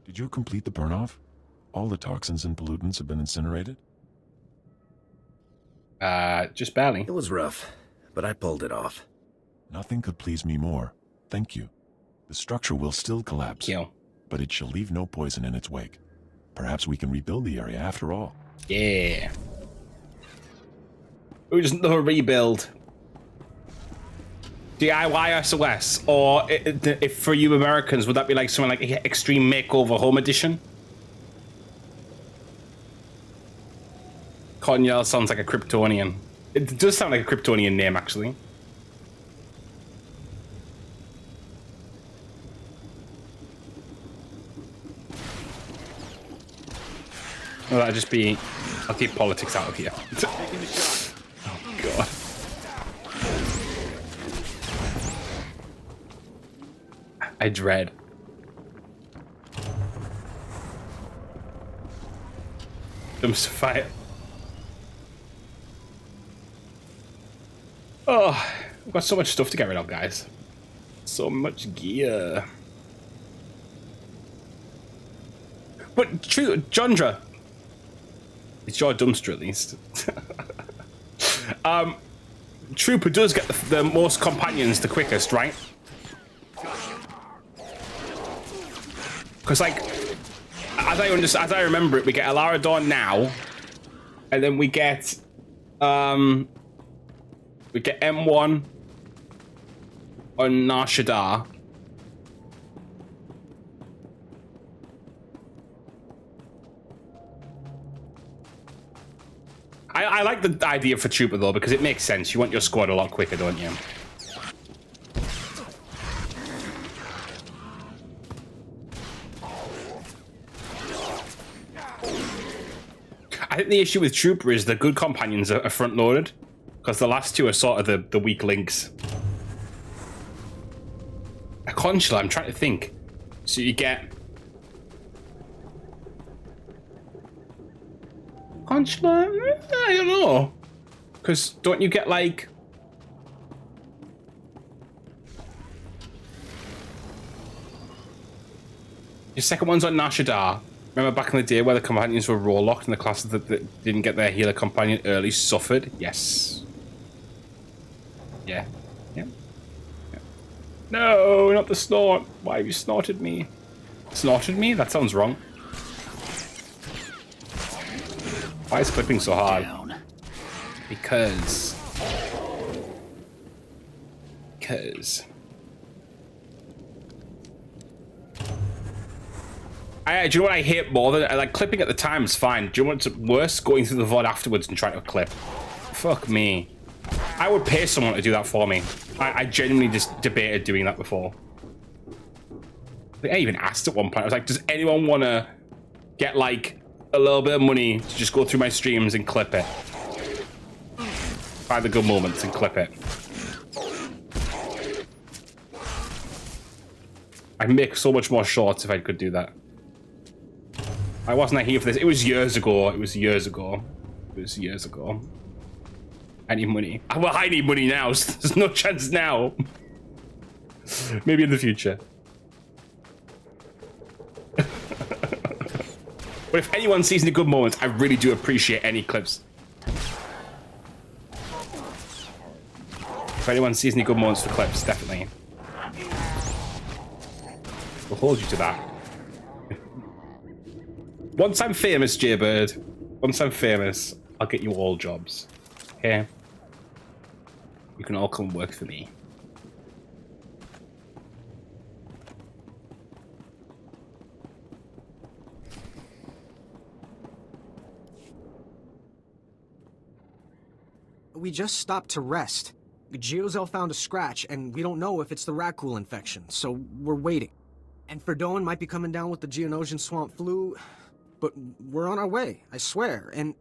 Did you complete the burn-off? All the toxins and pollutants have been incinerated? Just barely. It was rough, but I pulled it off. Nothing could please me more. Thank you. The structure will still collapse, but it shall leave no poison in its wake. Perhaps we can rebuild the area after all. Yeah. Ooh, just another rebuild. DIY SOS, or if for you Americans, would that be like something like Extreme Makeover Home Edition? Conyell sounds like a Kryptonian. It does sound like a Kryptonian name, actually. Well, that'd just be... I'll keep politics out of here. Oh, God. I dread. Dumpster fire. Oh, we've got so much stuff to get rid of, guys. So much gear. But true, Jandra. It's your dumpster, at least. Trooper does get the most companions the quickest, right? Because, like, as I remember it, we get Alarador now, and then we get M1 on Nar Shaddaa. I like the idea for Trooper, though, because it makes sense. You want your squad a lot quicker, don't you? I think the issue with Trooper is the good companions are front-loaded, because the last two are sort of the weak links. A consular, I'm trying to think. So you get... Consular? I don't know. Because don't you get, like... Your second one's on Nar Shaddaa. Remember back in the day where the companions were roll-locked and the classes that didn't get their healer companion early suffered? Yes. Yeah. Yeah. No, not the snort. Why have you snorted me? Snorted me? That sounds wrong. Why is clipping so hard? Because... do you know what I hate more than like clipping at the time is fine. Do you know what's worse? Going through the VOD afterwards and trying to clip. Fuck me. I would pay someone to do that for me. I genuinely just debated doing that before. I think I even asked at one point. I was like, does anyone want to get like a little bit of money to just go through my streams and clip it? Find the good moments and clip it. I'd make so much more shorts if I could do that. I wasn't here for this. It was years ago. It was years ago. It was years ago. I need money. Well, I need money now. So there's no chance now. Maybe in the future. But if anyone sees any good moments, I really do appreciate any clips. If anyone sees any good moments for clips, definitely. We'll hold you to that. Once I'm famous, Jaybird. Once I'm famous, I'll get you all jobs. Okay? You can all come work for me. We just stopped to rest. Geozel found a scratch, and we don't know if it's the Rakghoul infection, so we're waiting. And Verdone might be coming down with the Geonosian swamp flu, but we're on our way, I swear, and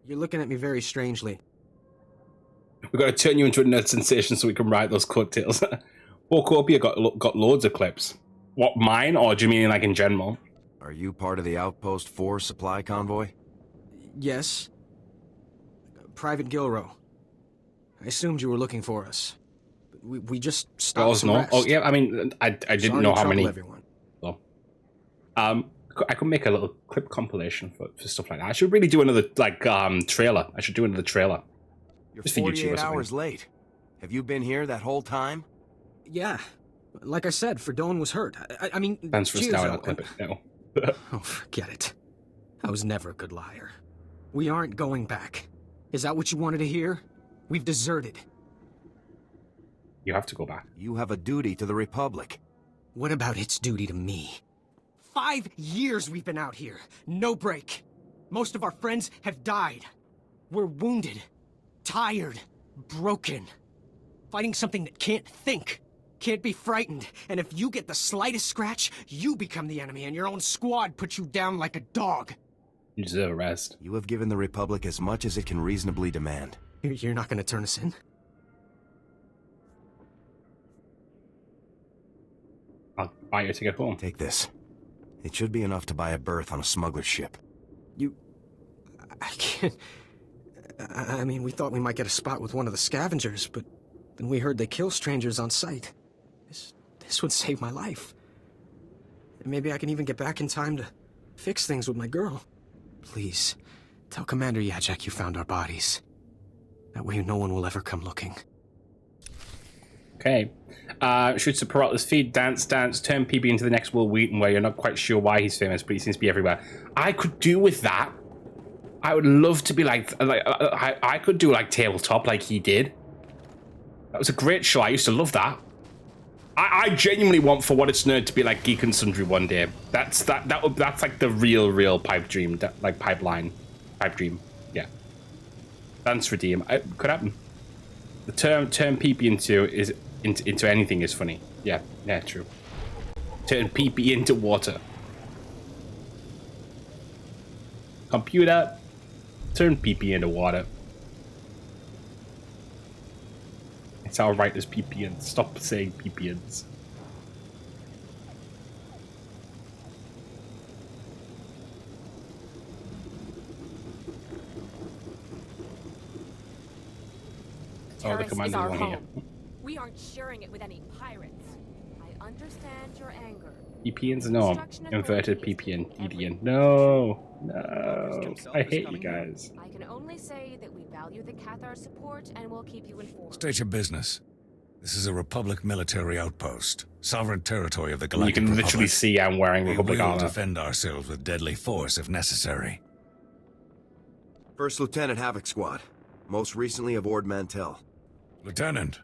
you're looking at me very strangely. We've got to turn you into a nerd sensation so we can write those coattails. Walkopia got loads of clips. What, mine, or do you mean like in general? Are you part of the Outpost 4 supply convoy? Yes. Private Gilrow. I assumed you were looking for us. We just stopped to rest. Oh, yeah, I mean, I didn't know how many. Everyone. So, I could make a little clip compilation for stuff like that. I should really do another, like, trailer. I should do another trailer. You're 48 hours late. Have you been here that whole time? Yeah. Like I said, Verdone was hurt. I mean, thanks for starting. I'll clip it. No. Oh, forget it. I was never a good liar. We aren't going back. Is that what you wanted to hear? We've deserted. You have to go back. You have a duty to the Republic. What about its duty to me? 5 years we've been out here. No break. Most of our friends have died. We're wounded. Tired. Broken. Fighting something that can't think. Can't be frightened. And if you get the slightest scratch, you become the enemy and your own squad puts you down like a dog. You deserve a rest. You have given the Republic as much as it can reasonably demand. You're not going to turn us in? I'll buy you a ticket home. Take this. It should be enough to buy a berth on a smuggler's ship. I can't... I mean, we thought we might get a spot with one of the scavengers, but then we heard they kill strangers on sight. This would save my life. And maybe I can even get back in time to fix things with my girl. Please, tell Commander Yajek you found our bodies. That way no one will ever come looking. Okay. Shoots a Peralta's feet, dance, turn PB into the next Will Wheaton, where you're not quite sure why he's famous, but he seems to be everywhere. I could do with that. I would love to be I could do like tabletop like he did. That was a great show. I used to love that. I genuinely want For What It's Nerd to be like Geek and Sundry one day. That's like the real pipe dream, pipeline, pipe dream. Yeah. Dance Redeem. Could happen. The turn PP into anything is funny. Yeah, true. Turn PP into water. Computer, turn PP into water. It's how writers PPNs. Stop saying PPNs. Oh, the commander's one here. We aren't sharing it with any pirates. I understand your anger. PPNs? No. Inverted PPN. DDN. No. I hate you guys. I can only say that we value the Cathar support and we'll keep you informed. State your business. This is a Republic military outpost. Sovereign territory of the Galactic Republic. You can literally see I'm wearing Republic armor. We will defend ourselves with deadly force if necessary. First Lieutenant Havoc Squad. Most recently of Ord Mantell. Lieutenant,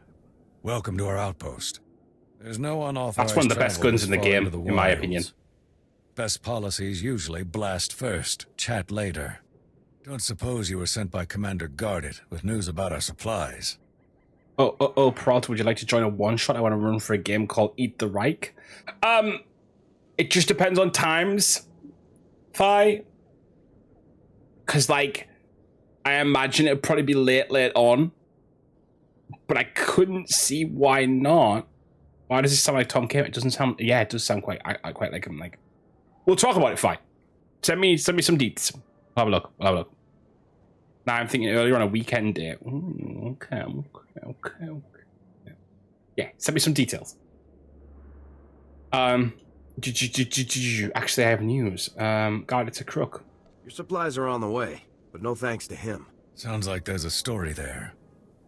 welcome to our outpost. There's no unauthorized. That's one of the best guns in the game, in my opinion. Best policies usually blast first, chat later. Don't suppose you were sent by Commander Gardet with news about our supplies. Oh, Prot, would you like to join a one-shot? I want to run for a game called Eat the Reich. It just depends on times. Because, I imagine it'd probably be late on. but I couldn't see why not. Why does it sound like Tom Kim? It doesn't sound. Yeah, it does sound quite. I quite like him. Like, we'll talk about it. Fine. Send me some deets. I'll have a look. I'll have a look. Now I'm thinking earlier on a weekend day. Ooh, okay. Yeah, send me some details. Actually, I have news. God, it's a crook. Your supplies are on the way, but no thanks to him. Sounds like there's a story there,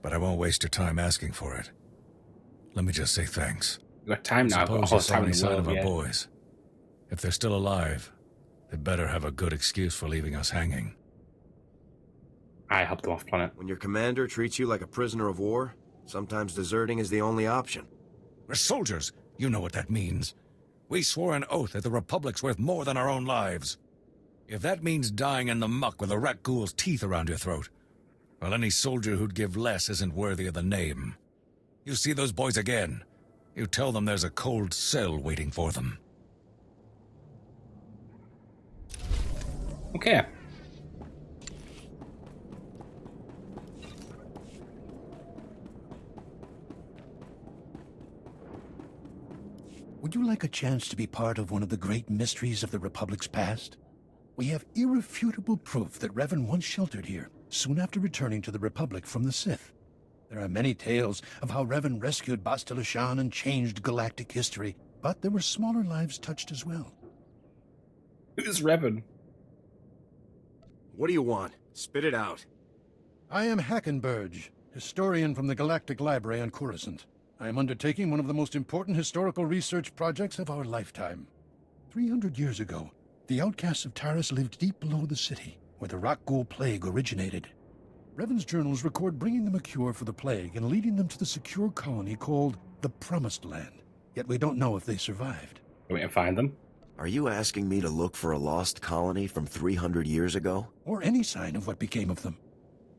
but I won't waste your time asking for it. Let me just say thanks. You got time now. Suppose you saw any sign of our yeah. boys. If they're still alive, they better have a good excuse for leaving us hanging. I helped them off planet. When your commander treats you like a prisoner of war, sometimes deserting is the only option. We're soldiers. You know what that means. We swore an oath that the Republic's worth more than our own lives. If that means dying in the muck with a Rakghoul's teeth around your throat, well, any soldier who'd give less isn't worthy of the name. You see those boys again, you tell them there's a cold cell waiting for them. Okay. Would you like a chance to be part of one of the great mysteries of the Republic's past? We have irrefutable proof that Revan once sheltered here, soon after returning to the Republic from the Sith. There are many tales of how Revan rescued Bastila Shan and changed galactic history, but there were smaller lives touched as well. Who's Revan? What do you want? Spit it out. I am Hackenberg, historian from the Galactic Library on Coruscant. I am undertaking one of the most important historical research projects of our lifetime. 300 years ago, the outcasts of Taris lived deep below the city, where the Rakghoul plague originated. Revan's journals record bringing them a cure for the plague and leading them to the secure colony called the Promised Land. Yet we don't know if they survived. Can we find them? Are you asking me to look for a lost colony from 300 years ago? Or any sign of what became of them.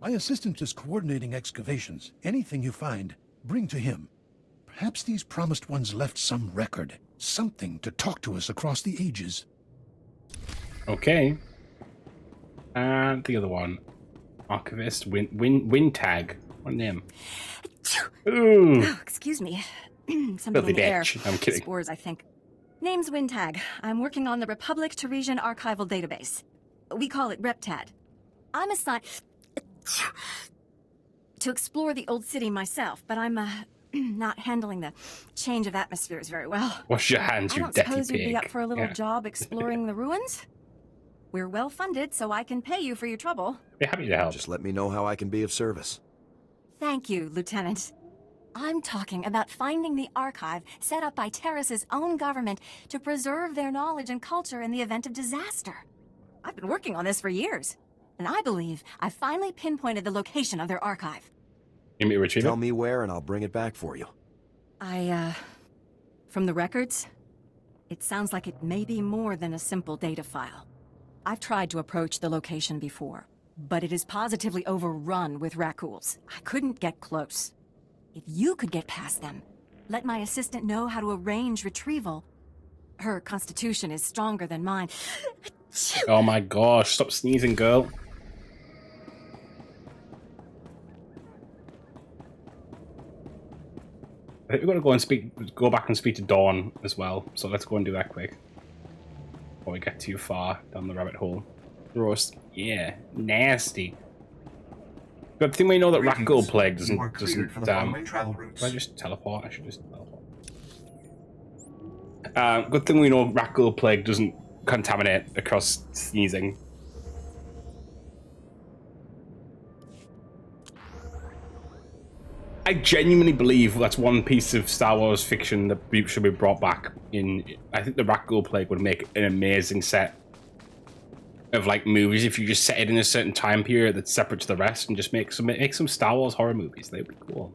My assistant is coordinating excavations. Anything you find, bring to him. Perhaps these promised ones left some record, something to talk to us across the ages. Okay. And the other one. Archivist, Wintag. What name? Ooh. Oh, excuse me. Something in the air. I'm kidding. Spores, I think. Name's Wintag. I'm working on the Republic Teresian archival database. We call it RepTad. I'm assigned to explore the old city myself, but I'm not handling the change of atmospheres very well. Wash your hands, you I don't dirty suppose you'd be pig. up for a little job exploring the ruins? We're well funded, so I can pay you for your trouble. Be happy to help. Just let me know how I can be of service. Thank you, Lieutenant. I'm talking about finding the archive set up by Terrace's own government to preserve their knowledge and culture in the event of disaster. I've been working on this for years, and I believe I've finally pinpointed the location of their archive. You mean retrieve Tell me where and I'll bring it back for you. From the records, it sounds like it may be more than a simple data file. I've tried to approach the location before, but it is positively overrun with Rakghouls. I couldn't get close. If you could get past them, let my assistant know how to arrange retrieval. Her constitution is stronger than mine. Oh my gosh, stop sneezing, girl. I think we're gonna go back and speak to Dawn as well. So let's go and do that quick before we get too far down the rabbit hole. Gross. Yeah, nasty. Good thing we know that Rakghoul plague doesn't do I just teleport? I should just teleport. Good thing we know Rakghoul plague doesn't contaminate across sneezing. I genuinely believe that's one piece of Star Wars fiction that should be brought back in. I think the Rakghoul plague would make an amazing set of like movies if you just set it in a certain time period that's separate to the rest and just make some Star Wars horror movies. They'd be cool.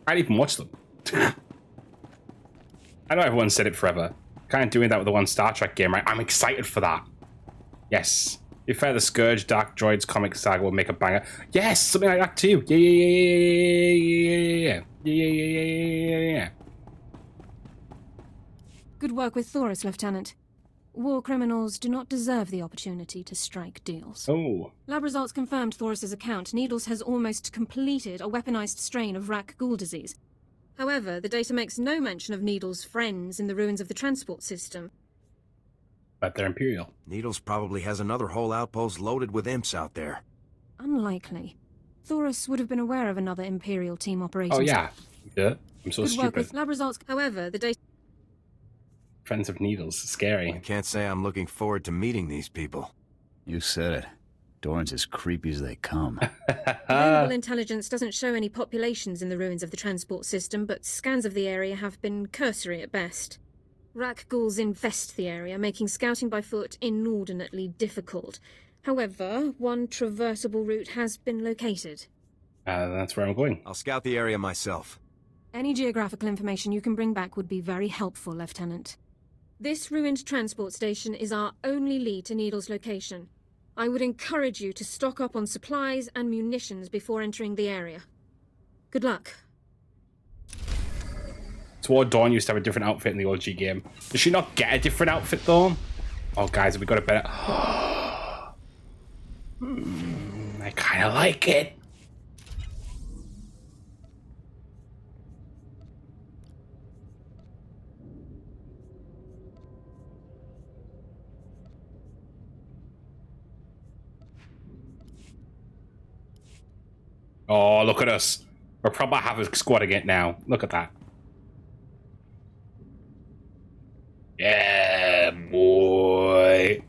I'd even watch them. I know everyone said it forever. Kind of doing that with the one Star Trek game, right? I'm excited for that. Yes. If fair, the Scourge Dark Droids comic saga will make a banger. Yes, something like that too. Yeah. Good work with Thoris, Lieutenant. War criminals do not deserve the opportunity to strike deals. Oh. Lab results confirmed Thoris's account. Needles has almost completed a weaponized strain of Rakghoul disease. However, the data makes no mention of Needles' friends in the ruins of the transport system. But they're Imperial. Needles probably has another whole outpost loaded with imps out there. Unlikely. Thoris would have been aware of another Imperial team operating. Oh, yeah. Yeah. I'm so Good stupid. work with lab results. However, the data... Friends of Needles. Scary. I can't say I'm looking forward to meeting these people. You said it. Doran's as creepy as they come. Available intelligence doesn't show any populations in the ruins of the transport system, but scans of the area have been cursory at best. Rakghouls infest the area, making scouting by foot inordinately difficult. However, one traversable route has been located. That's where I'm going. I'll scout the area myself. Any geographical information you can bring back would be very helpful, Lieutenant. This ruined transport station is our only lead to Needle's location. I would encourage you to stock up on supplies and munitions before entering the area. Good luck. Sword Dawn used to have a different outfit in the OG game. Does she not get a different outfit though? Oh, guys, have we got a better... I kind of like it. Oh, look at us. We're proper Havoc Squad again now. Look at that. Yeah, boy.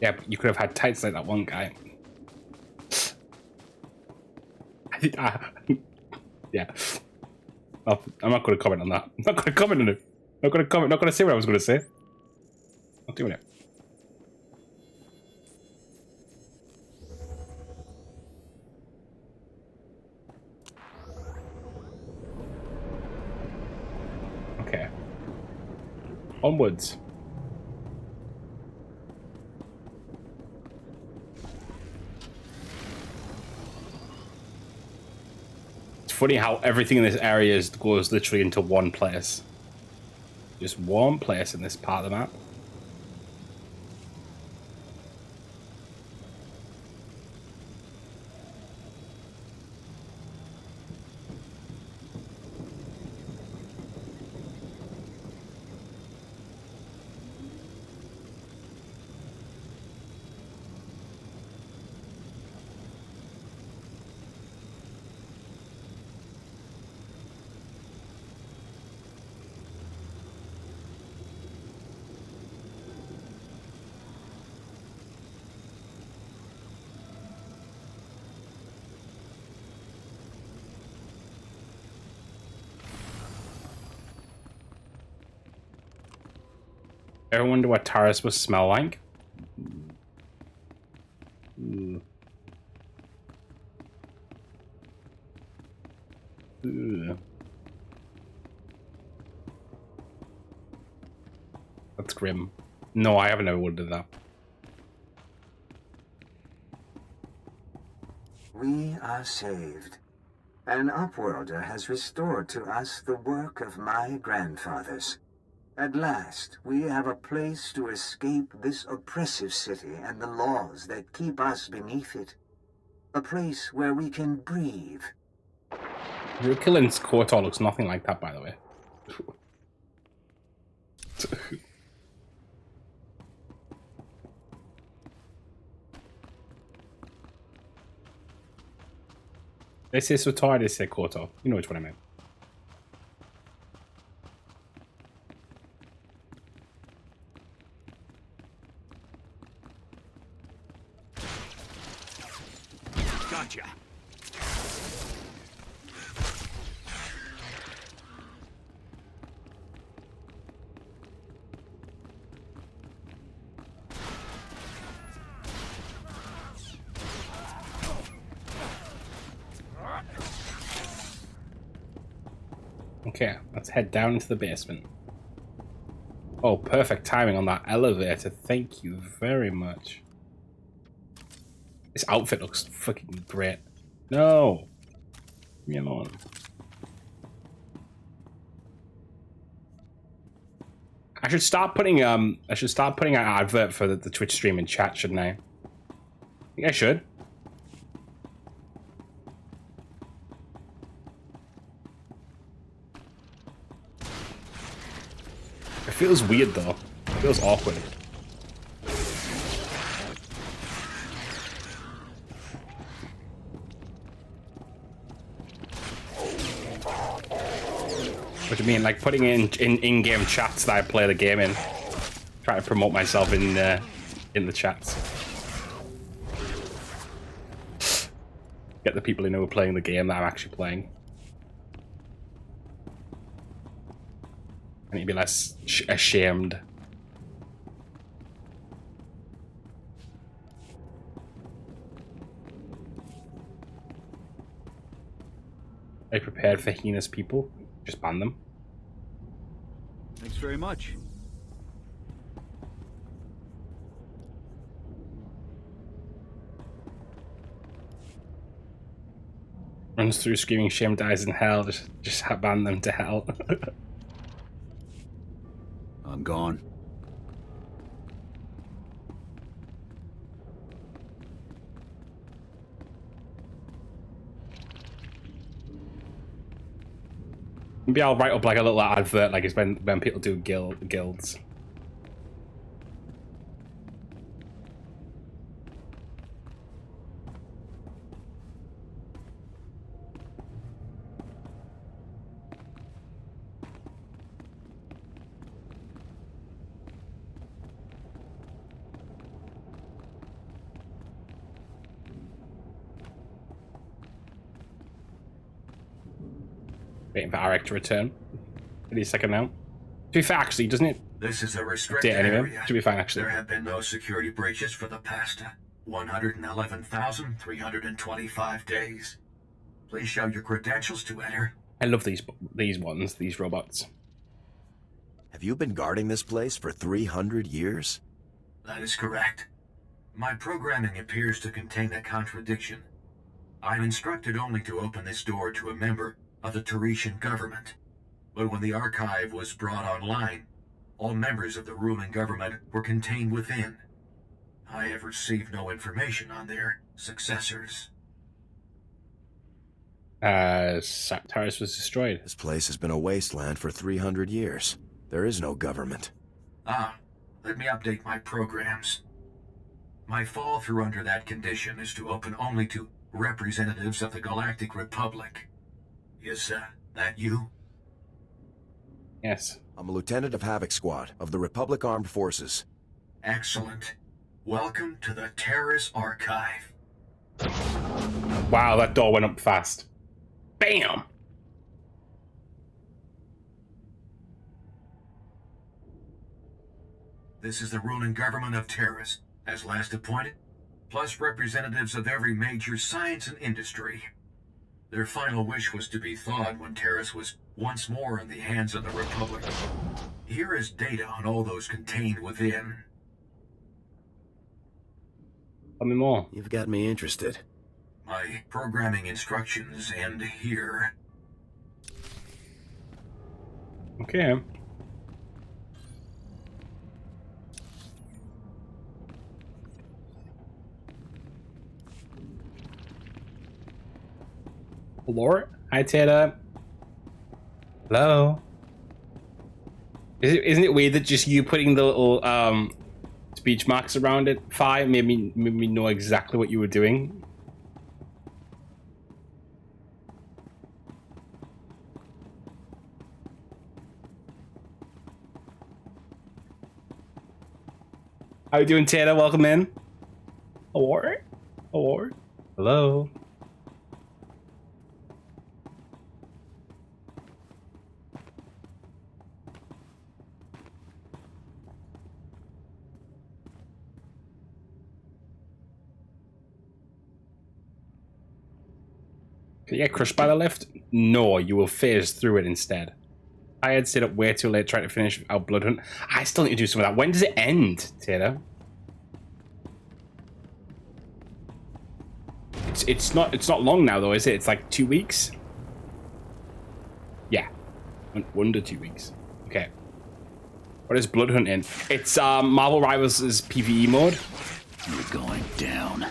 Yeah, but you could have had tights like that one guy. Yeah. Oh, I'm not going to comment on that. I'm not going to comment on it. Not going to comment. Not going to say what I was going to say. Not doing it. Okay. Onwards. It's funny how everything in this area goes literally into one place. Just one place in this part of the map. Ever wonder what Taurus must smell like? Ooh. Ooh. That's grim. No, I haven't ever wondered that. We are saved. An Upworlder has restored to us the work of my grandfathers. At last, we have a place to escape this oppressive city and the laws that keep us beneath it. A place where we can breathe. Rakghoulin's KOTOR looks nothing like that, by the way. They say SWTOR, they say KOTOR. You know which one I meant. Gotcha. Okay, let's head down into the basement. Oh, perfect timing on that elevator. Thank you very much. This outfit looks fucking great. No! Leave me alone. I should start putting an advert for the Twitch stream in chat, shouldn't I? I think I should. It feels weird though. It feels awkward. What do you mean, like putting it in-game chats that I play the game in? Try to promote myself in the chats. Get the people who know we're playing the game that I'm actually playing. I need to be less ashamed. Are you prepared for heinous people? Just ban them. Thanks very much. Runs through screaming shame, dies in hell. Just ban them to hell. I'm gone. Maybe I'll write up like a little advert, like it's when people do guilds. Waiting for Arik to return. Any second now. To be fair, actually, doesn't it? This is a restricted anyway. area. Should be fine, actually. There have been no security breaches for the past 111,325 days. Please show your credentials to enter. I love these ones, these robots. Have you been guarding this place for 300 years? That is correct. My programming appears to contain a contradiction. I'm instructed only to open this door to a member of the Taretian government. But when the archive was brought online, all members of the ruling government were contained within. I have received no information on their successors. Taris was destroyed. This place has been a wasteland for 300 years. There is no government. Let me update my programs. My fall through under that condition is to open only to representatives of the Galactic Republic. Is that you? Yes. I'm a lieutenant of Havoc Squad of the Republic Armed Forces. Excellent. Welcome to the Terrace Archive. Wow, that door went up fast. Bam! This is the ruling government of Terrace, as last appointed, plus representatives of every major science and industry. Their final wish was to be thawed when Terrace was once more in the hands of the Republic. Here is data on all those contained within. Tell me more. You've got me interested. My programming instructions end here. Okay. Hello? Hi, Tater. Hello? Isn't it weird that just you putting the little speech marks around it, Fi, made me know exactly what you were doing? How you doing, Tater? Welcome in. Award? Award? Hello? Can you get crushed by the lift? No, you will phase through it instead. I had stayed up way too late trying to finish our blood hunt. I still need to do some of that. When does it end, Taylor? It's not long now though, is it? It's like 2 weeks. Yeah, under 2 weeks. Okay. What is blood hunting? It's Marvel Rivals' PvE mode. You're going down.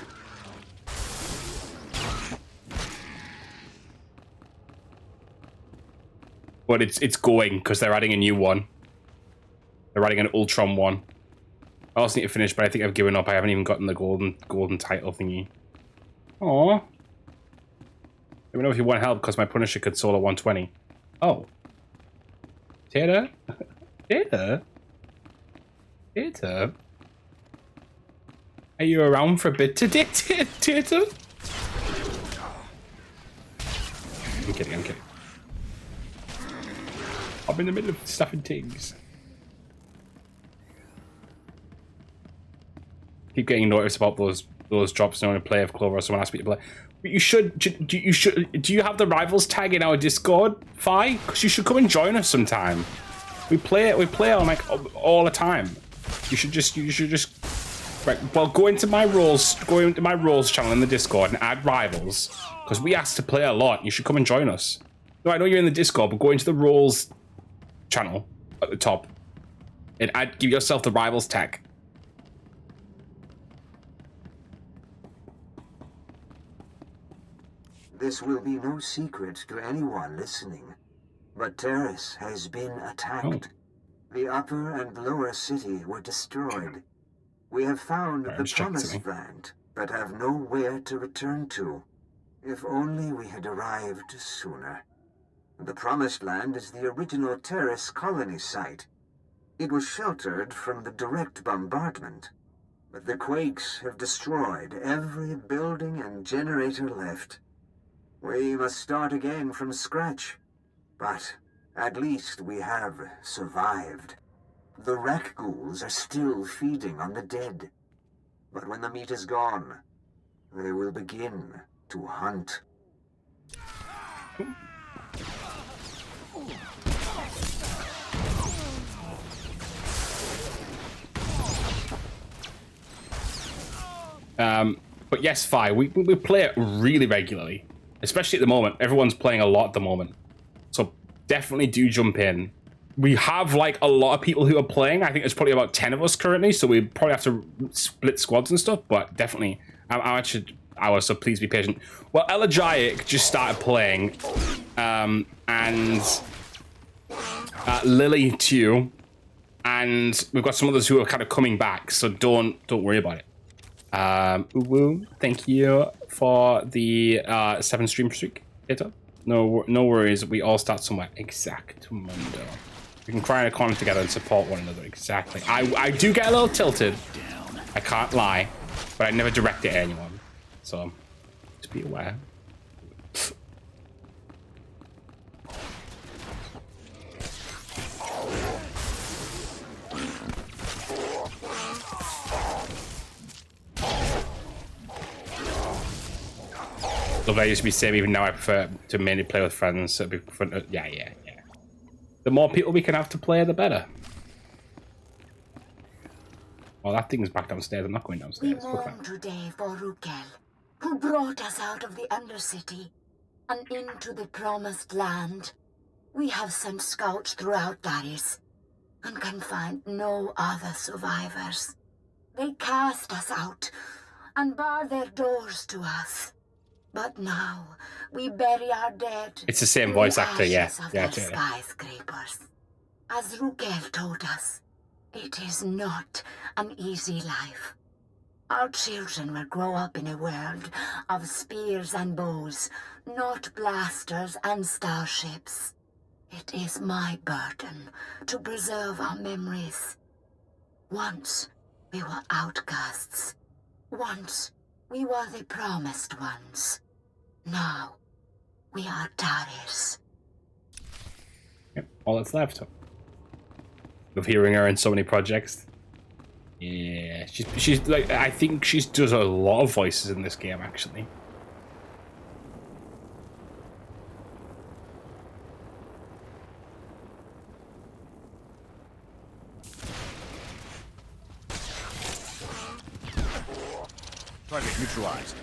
But it's going because they're adding a new one. They're adding an Ultron one. I also need to finish, but I think I've given up. I haven't even gotten the golden title thingy. Aww. Let me know if you want help because my Punisher could solo 120. Oh. Tater? Tater? Tater? Are you around for a bit today, Tater? I'm kidding, I'm kidding. I'm in the middle of stuffing things. Keep getting noticed about those drops when I play of Clover or someone asks me to play. But you should. Do you have the Rivals tag in our Discord, Fi? Because you should come and join us sometime. We play on like all the time. You should just. Right. Well, go into my roles channel in the Discord and add Rivals because we asked to play a lot. You should come and join us. No, I know you're in the Discord, but go into the roles channel at the top and give yourself the Rivals tag. This will be no secret to anyone listening, but Terrace has been attacked. The upper and lower city were destroyed. We have found the promised land, but have nowhere to return to. If only we had arrived sooner. The Promised Land is the original Terrace colony site. It was sheltered from the direct bombardment, but the quakes have destroyed every building and generator left. We must start again from scratch, but at least we have survived. The Rakghouls are still feeding on the dead, but when the meat is gone, they will begin to hunt. But yes, Fi, we play it really regularly, especially at the moment. Everyone's playing a lot at the moment, so definitely do jump in. We have like a lot of people who are playing. I think there's probably about 10 of us currently, so we probably have to split squads and stuff. But definitely, I'm actually hours, so please be patient. Well, Elegiac just started playing, and Lily too, and we've got some others who are kind of coming back. So don't worry about it. Uwu, thank you for the 7 stream streak. No worries. We all start somewhere. Exactamundo. We can cry in a corner together and support one another. Exactly. I do get a little tilted. I can't lie, but I never direct it at anyone. So just be aware. Love I used to be same, even now I prefer to mainly play with friends. So it'd be fun to, yeah. The more people we can have to play, the better. Well, that thing's back downstairs. I'm not going downstairs. We mourn today for Rakghoul, who brought us out of the Undercity and into the Promised Land. We have sent scouts throughout Darius and can find no other survivors. They cast us out and bar their doors to us. But now, we bury our dead. It's the same voice actor, yeah. Yeah, skyscrapers. As Rakghoul told us, it is not an easy life. Our children will grow up in a world of spears and bows, not blasters and starships. It is my burden to preserve our memories. Once, we were outcasts. Once, we were the promised ones. Now, we are Darius. Yep, all that's left. Of hearing her in so many projects. Yeah, she's like, I think she does a lot of voices in this game, actually. neutralized.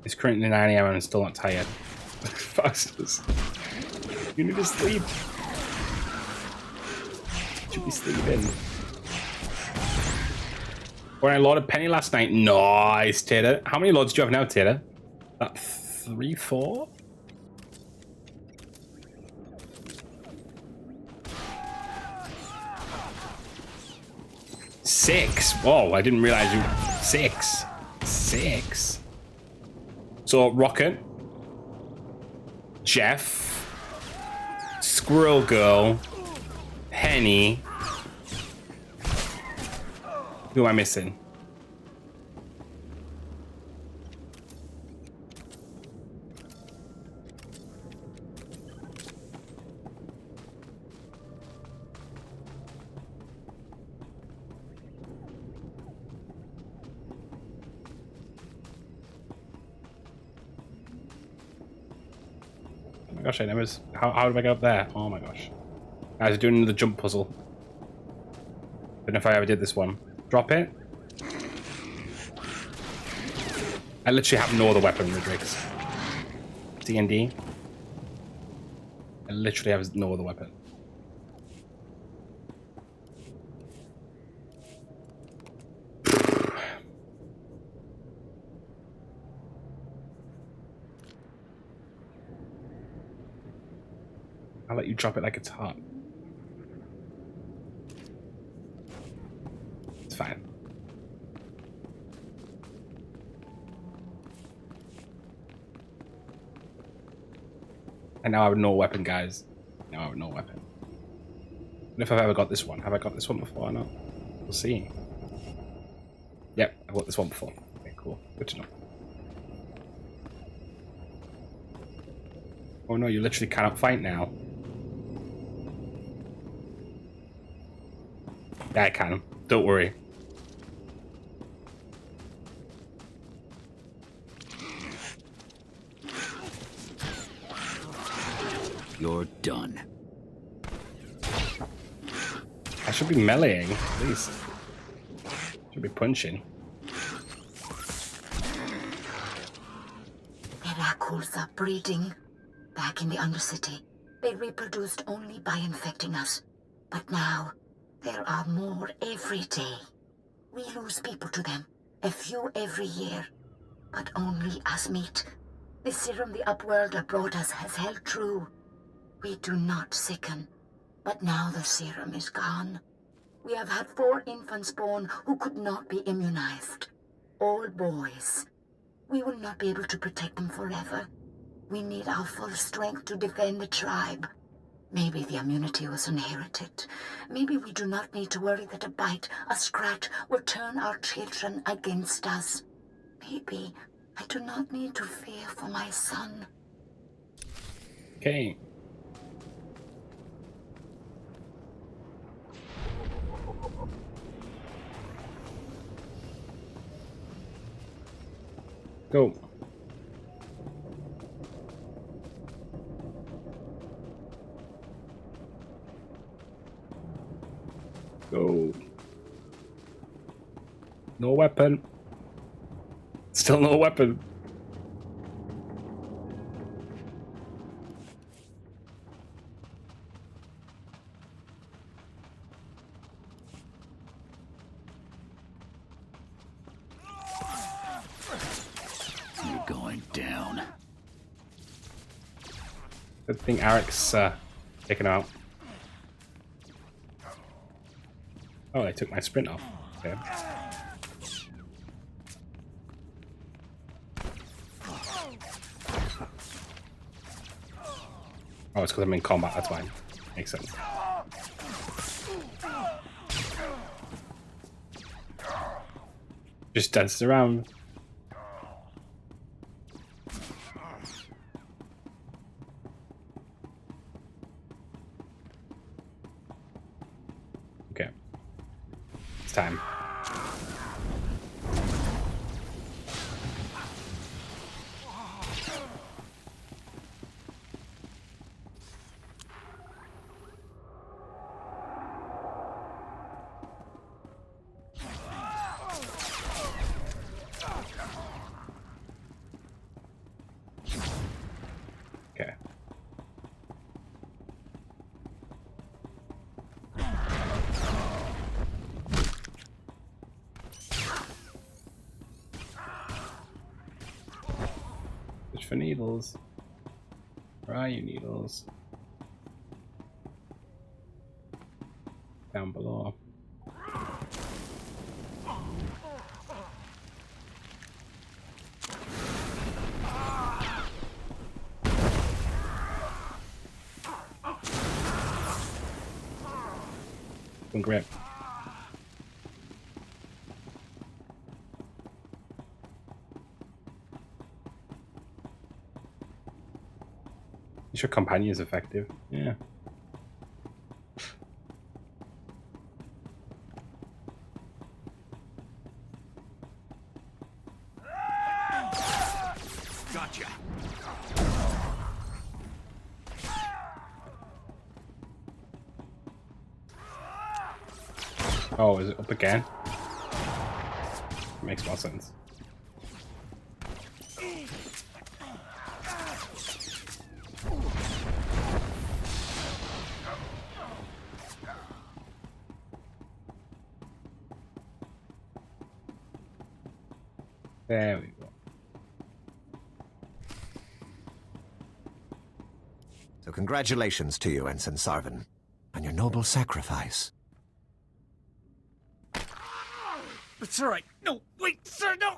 It's currently 9 AM and I'm still not tired. Fastest. You need to sleep. You should be sleeping. When I loaded Penny last night. Nice, Tater. How many loads do you have now, Tater? That 3, 4? Six. Whoa, I didn't realize you. 6. 6. So, Rocket, Jeff, Squirrel Girl, Penny. Who am I missing? Oh my gosh, I never. How do I get up there? Oh my gosh. I was doing another jump puzzle. Don't know if I ever did this one. Drop it. I literally have no other weapon, Rodriguez. D&D. I literally have no other weapon. I'll let you drop it like it's hot. It's fine. And now I have no weapon, guys. Now I have no weapon. What if I've ever got this one? Have I got this one before or not? We'll see. Yep, I've got this one before. Okay, cool. Good to know. Oh no, you literally cannot fight now. Yeah, I can. Don't worry. You're done. I should be meleeing, at least. Should be punching. The Rakghouls are breeding. Back in the Undercity, they reproduced only by infecting us. But now, there are more every day. We lose people to them, a few every year, but only as meat. The serum the Upworlder brought us has held true. We do not sicken, but now the serum is gone. We have had 4 infants born who could not be immunized. All boys. We will not be able to protect them forever. We need our full strength to defend the tribe. Maybe the immunity was inherited. Maybe we do not need to worry that a bite, a scratch, will turn our children against us. Maybe I do not need to fear for my son. Okay. Go. Go. No weapon. Still no weapon. You're going down. Good thing Eric's taken out. Oh, they took my sprint off. Okay. Oh, it's because I'm in combat, that's why. Makes sense. Just dancing around. Okay. It's time. for needles. Where are you, needles? Down below. Good grip. Is your companion effective? Yeah. Gotcha. Oh, is it up again? Makes more sense. There we go. So congratulations to you, Ensign Sarvin, on your noble sacrifice. It's all right. No, wait, sir, no.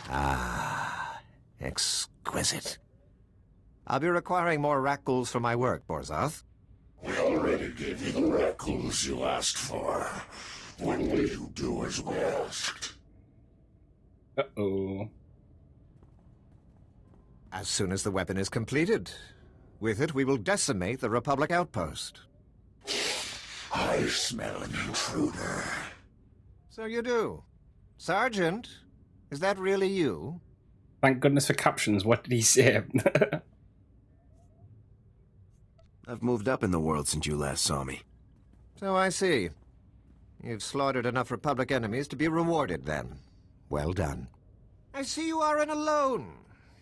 Ah, exquisite. I'll be requiring more Rakghouls for my work, Borzoth. We already gave you the Rakghouls you asked for. When will you do as we asked? Uh-oh. As soon as the weapon is completed. With it, we will decimate the Republic outpost. I smell an intruder. So you do. Sergeant, is that really you? Thank goodness for captions. What did he say? I've moved up in the world since you last saw me. So I see. You've slaughtered enough Republic enemies to be rewarded, then. Well done. I see you aren't alone.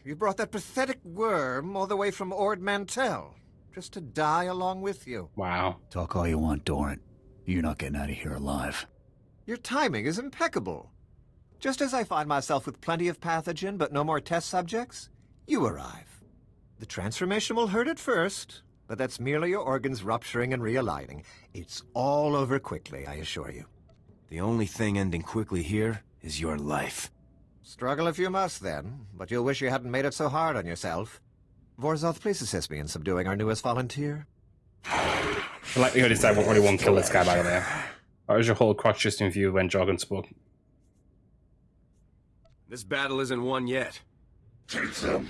You brought that pathetic worm all the way from Ord Mantell, just to die along with you. Wow. Talk all you want, Doran. You're not getting out of here alive. Your timing is impeccable. Just as I find myself with plenty of pathogen but no more test subjects, you arrive. The transformation will hurt at first, but that's merely your organs rupturing and realigning. It's all over quickly, I assure you. The only thing ending quickly here is your life. Struggle if you must, then, but you'll wish you hadn't made it so hard on yourself. Vorzoth, please assist me in subduing our newest volunteer. The likelihood is I won't really want to kill this guy, by the way. Or was your whole crotch just in view when Jorgen spoke? This battle isn't won yet. Take them.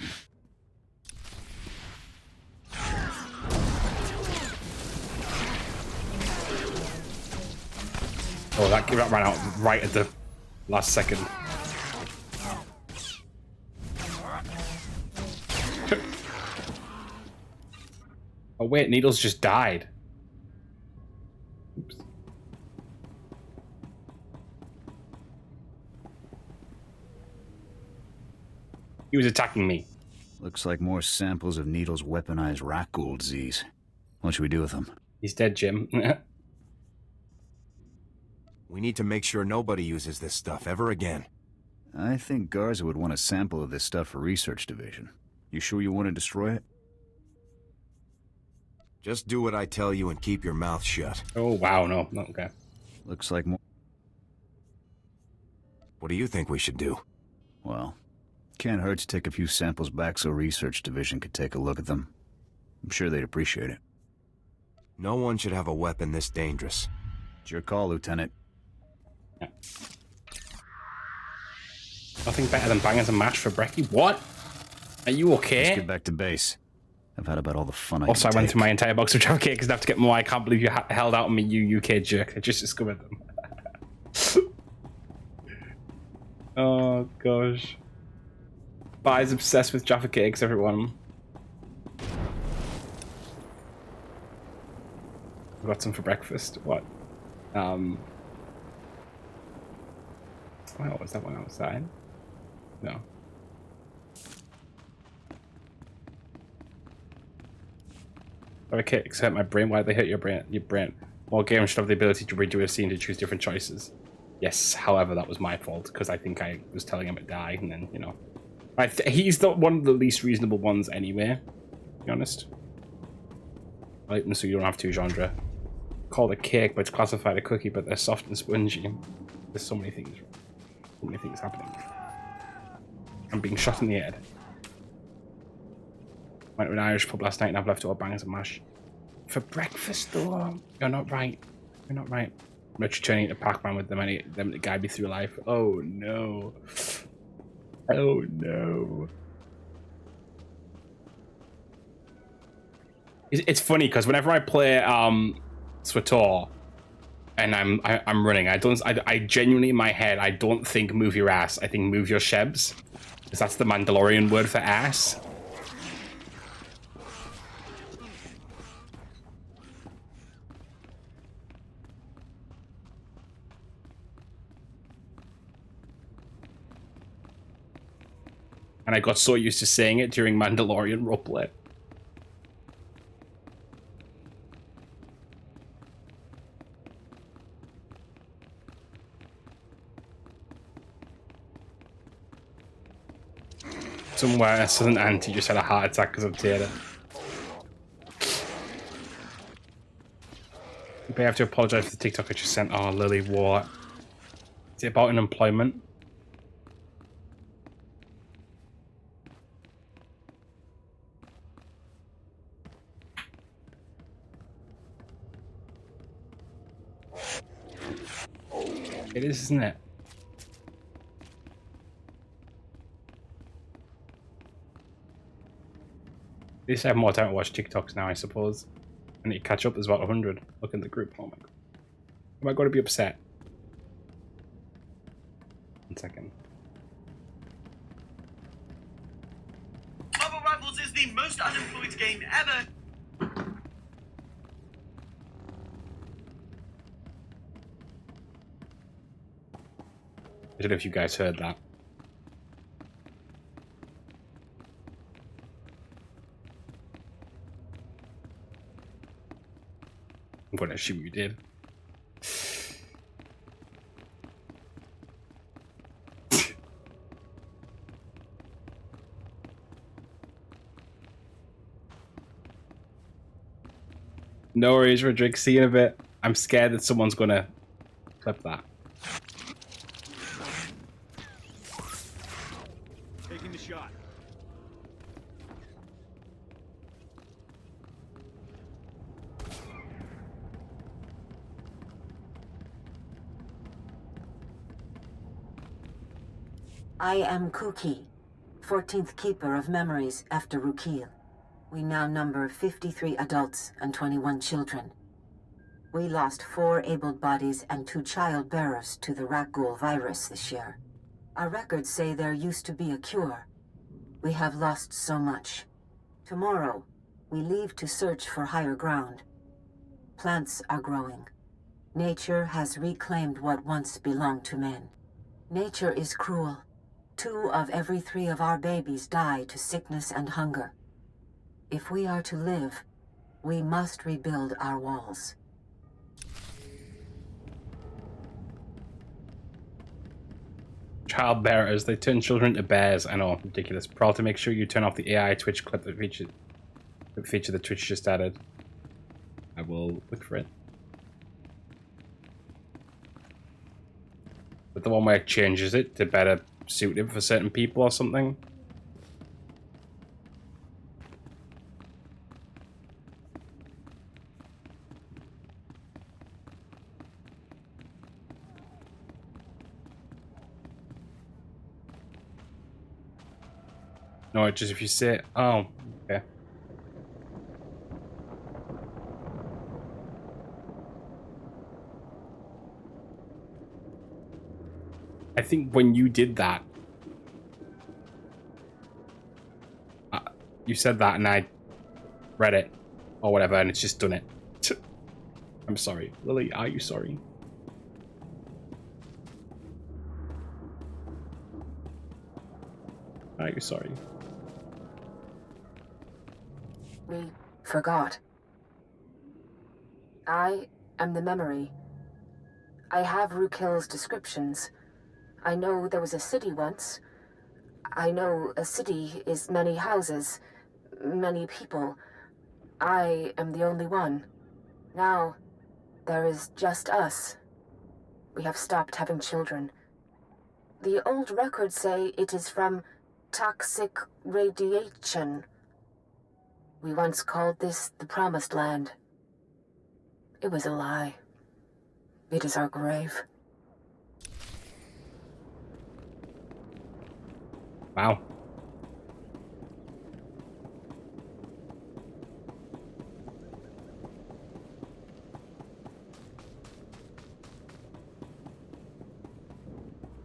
Oh, that ran out right at the last second. Oh wait, Needles just died. Oops. He was attacking me. Looks like more samples of Needle's weaponized Rakghoul disease. What should we do with them? He's dead, Jim. We need to make sure nobody uses this stuff ever again. I think Garza would want a sample of this stuff for Research Division. You sure you want to destroy it? Just do what I tell you and keep your mouth shut. Oh, wow, no, okay. Looks like more... What do you think we should do? Well, can't hurt to take a few samples back so Research Division could take a look at them. I'm sure they'd appreciate it. No one should have a weapon this dangerous. It's your call, Lieutenant. Yeah. Nothing better than banging some mash for Brekkie. What? Are you okay? Let's get back to base. I've had about all the fun I also, can I went take. through my entire box of Java cakes and I have to get more. I can't believe you held out on me, you UK jerk. I just discovered them. Oh, gosh. Bai's obsessed with Jaffa cakes, everyone. I got some for breakfast. What? Oh, was that one outside? No. Jaffa cakes hurt my brain. Why'd they hurt your brain? More games should have the ability to redo a scene to choose different choices. Yes, however, that was my fault, because I think I was telling him to die, and then, you know. He's one of the least reasonable ones anyway, to be honest. I like them so you don't have to, genre. Called a cake, but it's classified a cookie, but they're soft and spongy. There's so many things happening. I'm being shot in the head. Went to an Irish pub last night and I've left all bangers and mash. For breakfast, though? You're not right. You're not right. I'm literally turning into Pac-Man with them to guide me through life. Oh, no. Oh, no. It's funny, because whenever I play SWTOR and I'm running, I genuinely, in my head, I don't think move your ass. I think move your shebs. Because that's the Mandalorian word for ass. And I got so used to saying it during Mandalorian roleplay. Somewhere else an auntie just had a heart attack because of Taylor. I have to apologize for the TikTok I just sent. Oh, Lily, what? Is it about unemployment? It is, isn't it? At least I have more time to watch TikToks now, I suppose. I need to catch up. There's about 100. Look in the group. Oh my god. Am I going to be upset? 1 second. Marvel Rivals is the most unemployed game ever. I don't know if you guys heard that. I'm going to assume you did. No worries, Roderick. See you in a bit. I'm scared that someone's going to clip that. Taking the shot. I am Kuki, 14th Keeper of Memories after Rakghoul. We now number 53 adults and 21 children. We lost 4 able bodies and 2 child bearers to the Rakghoul virus this year. Our records say there used to be a cure. We have lost so much. Tomorrow, we leave to search for higher ground. Plants are growing. Nature has reclaimed what once belonged to men. Nature is cruel. 2 of every 3 of our babies die to sickness and hunger. If we are to live, we must rebuild our walls. Child bearers, they turn children into bears. I know, ridiculous. Proud to make sure you turn off the AI Twitch clip that feature the Twitch just added. I will look for it. But the one where it changes it to better suit it for certain people or something. No, it's just if you say, oh, okay. I think when you did that, you said that and I read it or whatever and it's just done it. I'm sorry. Lily, are you sorry? Are you sorry? We forgot. I am the memory. I have Rakghul's descriptions. I know there was a city once. I know a city is many houses, many people. I am the only one. Now, there is just us. We have stopped having children. The old records say it is from toxic radiation. We once called this the Promised Land. It was a lie. It is our grave. Wow.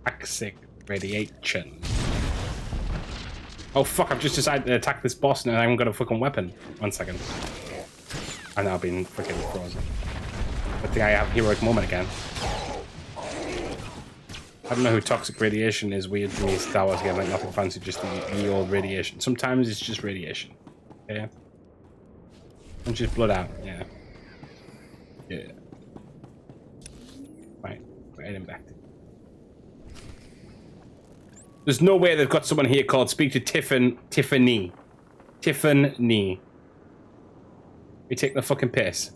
Toxic radiation. Oh fuck, I've just decided to attack this boss and I haven't got a fucking weapon. 1 second. I've now been freaking frozen. I think I have heroic moment again. I don't know who toxic radiation is. Weird to me, Star Wars game, like nothing fancy, just the old radiation. Sometimes it's just radiation. Okay? And just blood out, yeah. Yeah. Right, we're heading back. There's no way they've got someone here called Speak to Tiffany. Tiffany. You take the fucking piss.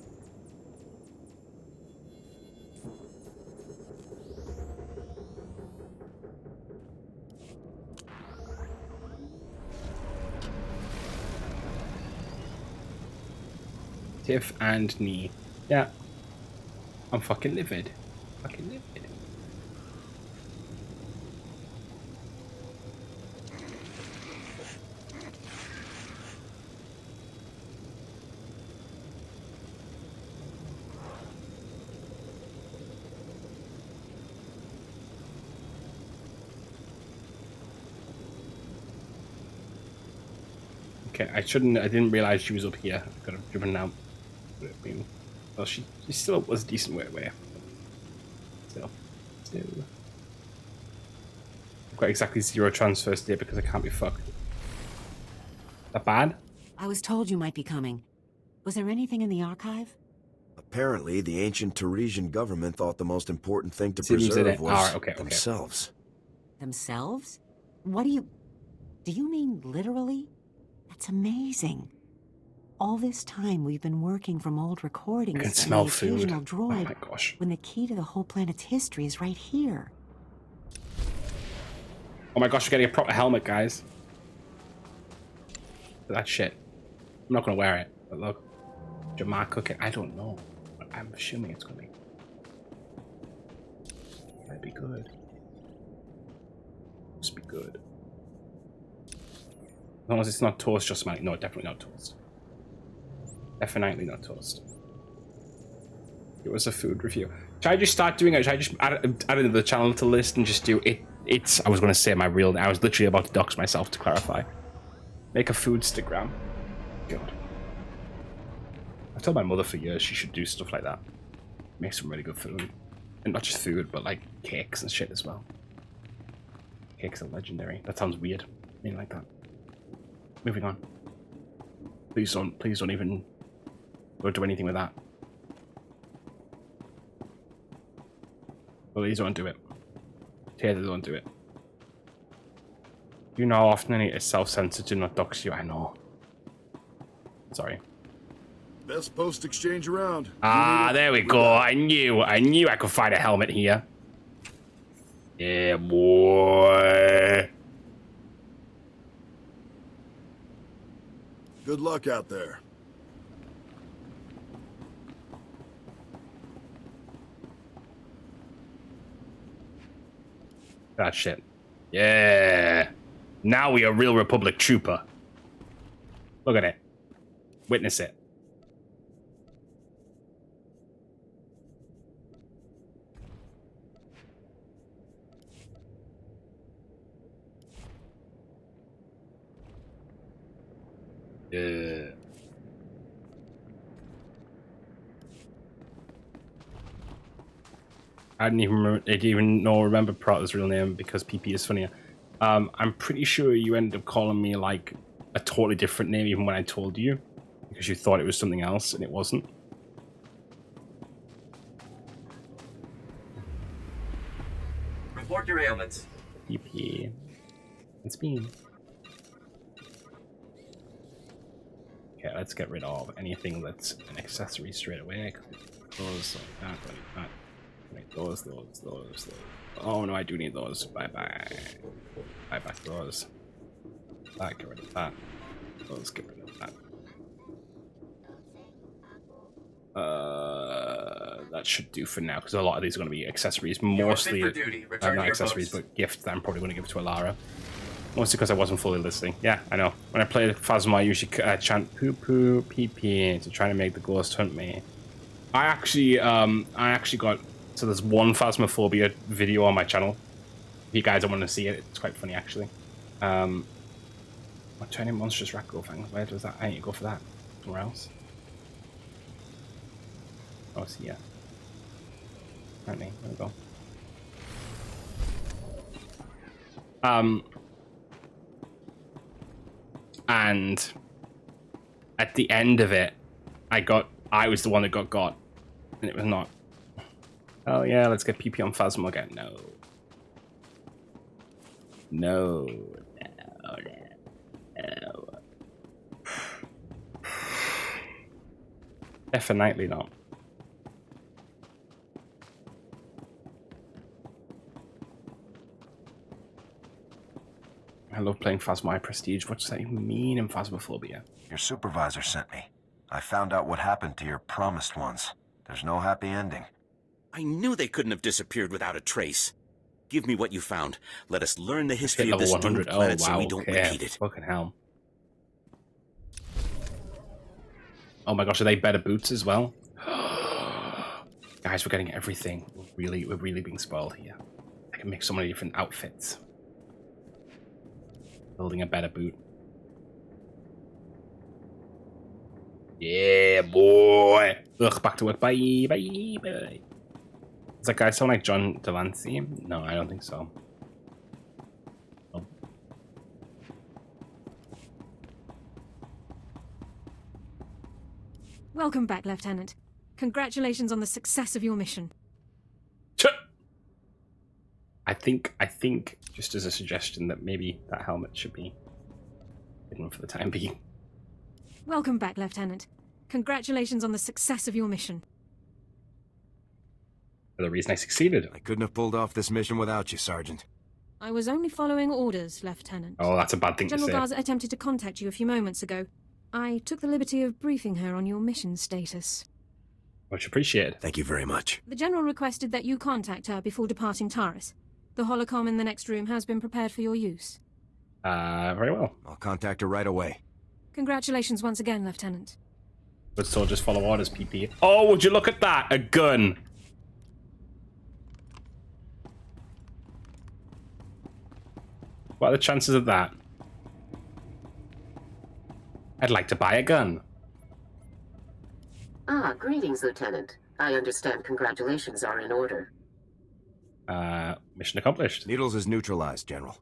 Tiff and knee. Yeah. I'm fucking livid. Fucking livid. Okay, I didn't realize she was up here. I could have driven out. Well, she still was a decent way away. Still. I've got exactly 0 transfers today because I can't be fucked. That bad? I was told you might be coming. Was there anything in the archive? Apparently, the ancient Teresian government thought the most important thing to Seems preserve was okay. themselves. Themselves? What do you mean literally? That's amazing. All this time we've been working from old recordings. I can smell the food. occasional droid, Oh my gosh. when the key to the whole planet's history is right here. Oh my gosh, we're getting a proper helmet, guys. That shit. I'm not gonna wear it, but look. Jamar cooking. I don't know. But I'm assuming it's gonna be. Might be good. Must be good. As long as it's not toast, just might. No, definitely not toast. Definitely not toast. It was a food review. Should I just start doing it? Should I just add it to the channel to list and just do it? It's. I was going to say my real. I was literally about to dox myself to clarify. Make a foodstagram. God. I've told my mother for years she should do stuff like that. Make some really good food. And not just food, but like cakes and shit as well. Cakes are legendary. That sounds weird. I mean, like that. Moving on. Please don't even don't do anything with that. Please don't do it. Taylor, don't do it. You know how often I need to self-censor to not dox you. I know. Sorry. Best post exchange around. Ah, there we go. I knew I could find a helmet here. Yeah, boy. Good luck out there. That shit. Yeah. Now we are real Republic trooper. Look at it. Witness it. Yeah. I didn't even remember Prata's real name because PP is funnier. I'm pretty sure you ended up calling me like a totally different name even when I told you because you thought it was something else and it wasn't. your ailments. PP. It's me. Okay, let's get rid of anything that's an accessory straight away. Those like that. Like those. Oh no, I do need those. Bye. Buy back those. That, get rid of that. Those, get rid of that. That should do for now, because a lot of these are going to be accessories, mostly for duty. Return not to your accessories, post. but gifts that I'm probably going to give to Alara. Mostly because I wasn't fully listening. Yeah, I know. When I play Phasma, I usually chant poo poo pee pee to try to make the ghost hunt me. I actually got, so there's one Phasmophobia video on my channel. If you guys don't want to see it, it's quite funny actually. What turning monstrous Rakghoul thing? Where does that? I need to go for that. Somewhere else. Oh, see ya. Apparently, there we go. And at the end of it, I was the one that got, and it was not. Oh yeah, let's get PP on Phasma again. No. Definitely not. I love playing Phasma Prestige. What does that even mean in Phasmophobia? Your supervisor sent me. I found out what happened to your promised ones. There's no happy ending. I knew they couldn't have disappeared without a trace. Give me what you found. Let us learn the history of this doomed planet so we don't repeat it. Fucking hell. Oh my gosh, are they better boots as well? Guys, we're getting everything. We're really being spoiled here. I can make so many different outfits. Building a better boot. Yeah, boy. Ugh, back to work. Bye. Does that guy sound like John Delancey? No, I don't think so. Oh. Welcome back, Lieutenant. Congratulations on the success of your mission. I think, just as a suggestion, that maybe that helmet should be hidden for the time being. Welcome back, Lieutenant. Congratulations on the success of your mission. For the reason I succeeded. I couldn't have pulled off this mission without you, Sergeant. I was only following orders, Lieutenant. Oh, that's a bad thing General to say. Garza attempted to contact you a few moments ago. I took the liberty of briefing her on your mission status. Much appreciated. Thank you very much. The General requested that you contact her before departing Taurus. The holocom in the next room has been prepared for your use. Very well. I'll contact her right away. Congratulations once again, Lieutenant. Good soldiers follow orders, PP. Oh, would you look at that? A gun. What are the chances of that? I'd like to buy a gun. Ah, greetings, Lieutenant. I understand congratulations are in order. Mission accomplished. Needles is neutralized, General.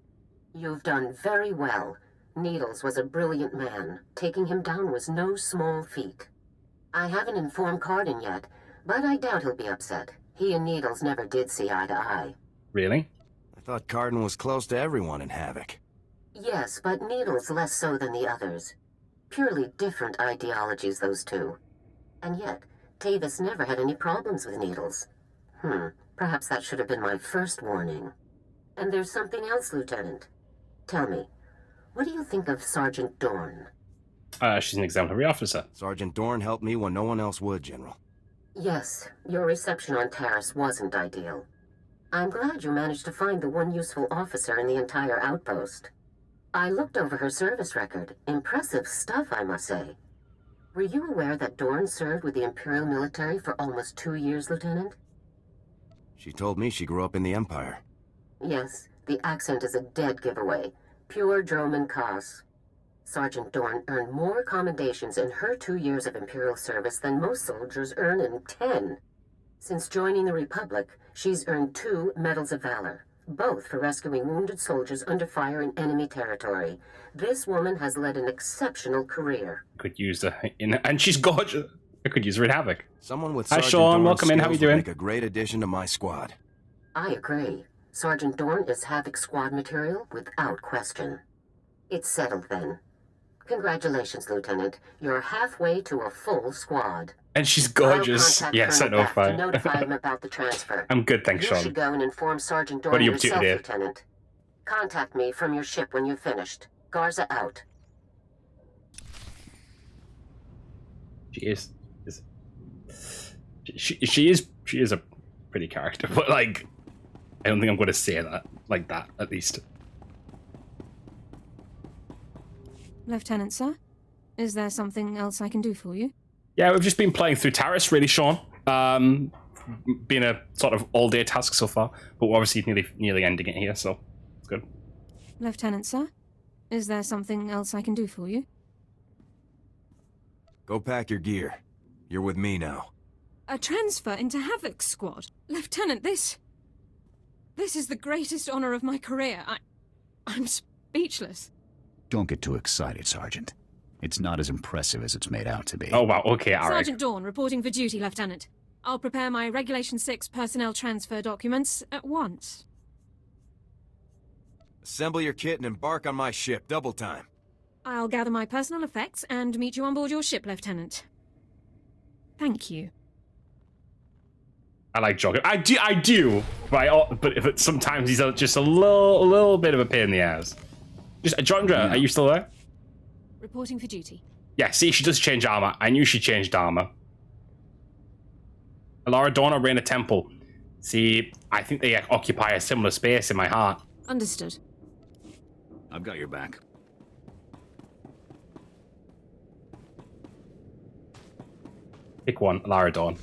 You've done very well. Needles was a brilliant man. Taking him down was no small feat. I haven't informed Cardin yet, but I doubt he'll be upset. He and Needles never did see eye to eye. Really? I thought Cardin was close to everyone in Havoc. Yes, but Needles less so than the others. Purely different ideologies, those two. And yet, Tavis never had any problems with Needles. Perhaps that should have been my first warning. And there's something else, Lieutenant. Tell me, what do you think of Sergeant Dorn? She's an exemplary officer. Sergeant Dorn helped me when no one else would, General. Yes, your reception on Taris wasn't ideal. I'm glad you managed to find the one useful officer in the entire outpost. I looked over her service record. Impressive stuff, I must say. Were you aware that Dorn served with the Imperial military for almost 2 years, Lieutenant? She told me she grew up in the Empire. Yes, the accent is a dead giveaway. Pure Droman Kos. Sergeant Dorn earned more commendations in her 2 years of Imperial service than most soldiers earn in 10. Since joining the Republic, she's earned 2 Medals of Valor, both for rescuing wounded soldiers under fire in enemy territory. This woman has led an exceptional career. Could use her and she's gorgeous. I could use her in Havoc. Someone with Hi, Sergeant Sean. Dorn's Welcome in. How you skills would doing? make a great addition to my squad. I agree. Sergeant Dorn is Havoc Squad material without question. It's settled then. Congratulations, Lieutenant. You're halfway to a full squad. And she's gorgeous. I'll Yes, I contact know, Colonel Beth to fine. notify him about the transfer. I'm good, thanks, You Sean. should go and inform Sergeant What Dorn are you up to yourself, today? Lieutenant. Contact me from your ship when you've finished. Garza out. She is a pretty character, but like, I don't think I'm going to say that like that, at least. Lieutenant, sir? Is there something else I can do for you? Yeah, we've just been playing through Taris, really, Sean. Been a sort of all-day task so far, but we're obviously nearly ending it here, so it's good. Lieutenant, sir? Is there something else I can do for you? Go pack your gear. You're with me now. A transfer into Havoc Squad? Lieutenant, this is the greatest honor of my career. I'm speechless. Don't get too excited, Sergeant. It's not as impressive as it's made out to be. Oh, wow. Okay, all right. Sergeant Dawn, reporting for duty, Lieutenant. I'll prepare my Regulation 6 personnel transfer documents at once. Assemble your kit and embark on my ship, double time. I'll gather my personal effects and meet you on board your ship, Lieutenant. Thank you. I like jogging. I do. Right? But sometimes he's just a little bit of a pain in the ass. Just, Jondra, are you still there? Reporting for duty. Yeah, see, she does change armor. I knew she changed armor. Alara Dawn or Reina Temple. See, I think they occupy a similar space in my heart. Understood. I've got your back. Pick one, Alara Dawn.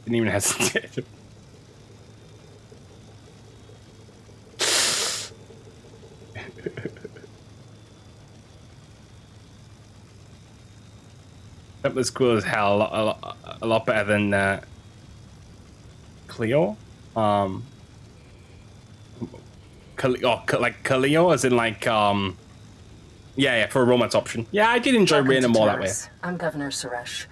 Didn't even hesitate. That was cool as hell. A lot better than Cleo. Like Cleo, as in like yeah, for a romance option. Yeah, I did enjoy Reina more that way. I'm Governor Suresh.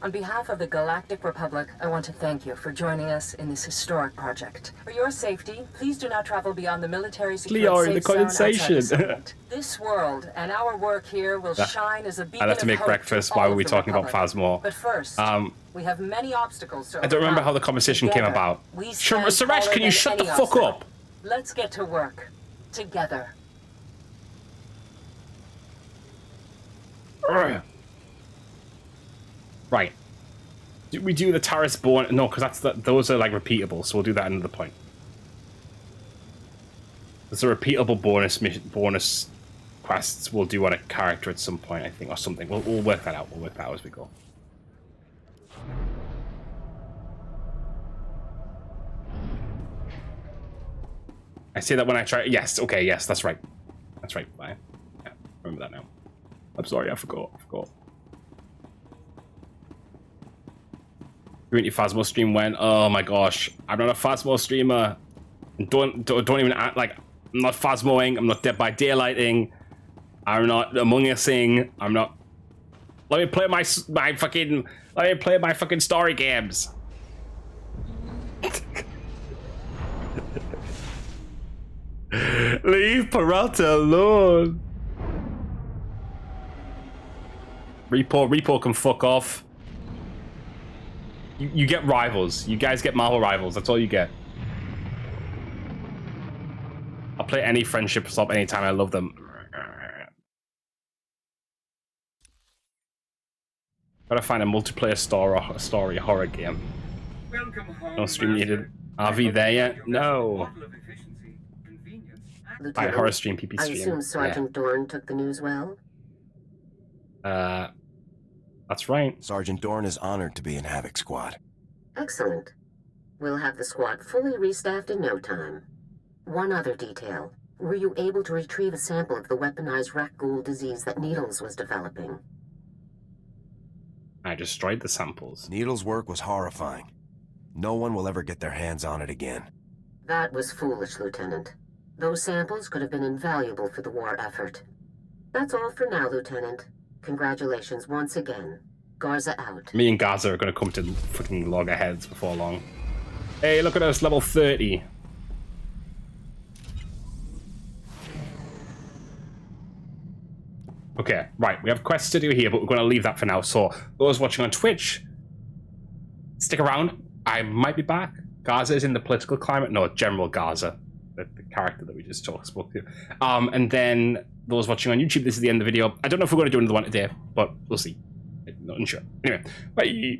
On behalf of the Galactic Republic, I want to thank you for joining us in this historic project. For your safety, please do not travel beyond the military secured Cleo, safe the zone condensation. outside the settlement. This world and our work here will shine as a beacon I'd have to make of hope breakfast to while all we were of the talking about Republic. Phasmor. But first, we have many obstacles to I don't remember how the conversation came Together, about. we stand Suresh, taller can you than shut the any fuck obstacle. up? Let's get to work. Together. Right. Did we do the Taris Born? No, because those are like repeatable, so we'll do that at another point. There's a repeatable bonus quests we'll do on a character at some point, I think, or something. We'll work that out. We'll work that out as we go. I say that when I try. Yes, okay, yes, that's right. That's right. Bye. Yeah, remember that now. I'm sorry, I forgot. Phasmo stream went. Oh my gosh, I'm not a Phasmo streamer. Don't even act like I'm not Phasmoing. I'm not Dead by Daylighting. I'm not Among Using. I'm not. Let me play my fucking story games. Leave Peralta alone. Repo can fuck off. You get rivals. You guys get Marvel rivals. That's all you get. I'll play any friendship swap anytime. I love them. Gotta find a multiplayer story horror game. No stream needed. RV there yet? No. By horror stream, PP I stream. assume Sergeant Dorn took the news well? That's right. Sergeant Dorn is honored to be in Havoc Squad. Excellent. We'll have the squad fully restaffed in no time. One other detail. Were you able to retrieve a sample of the weaponized Rakghoul disease that Needles was developing? I destroyed the samples. Needle's work was horrifying. No one will ever get their hands on it again. That was foolish, Lieutenant. Those samples could have been invaluable for the war effort. That's all for now, Lieutenant. Congratulations once again. Garza out. Me and Gaza are going to come to fucking loggerheads before long. Hey, look at us, level 30. Okay, right, we have quests to do here, but we're going to leave that for now. So, those watching on Twitch, stick around. I might be back. Gaza is in the political climate. No, General Gaza, the character that we just spoke to. And then those watching on YouTube, this is the end of the video. I don't know if we're going to do another one today, but we'll see. Not unsure. Anyway, bye.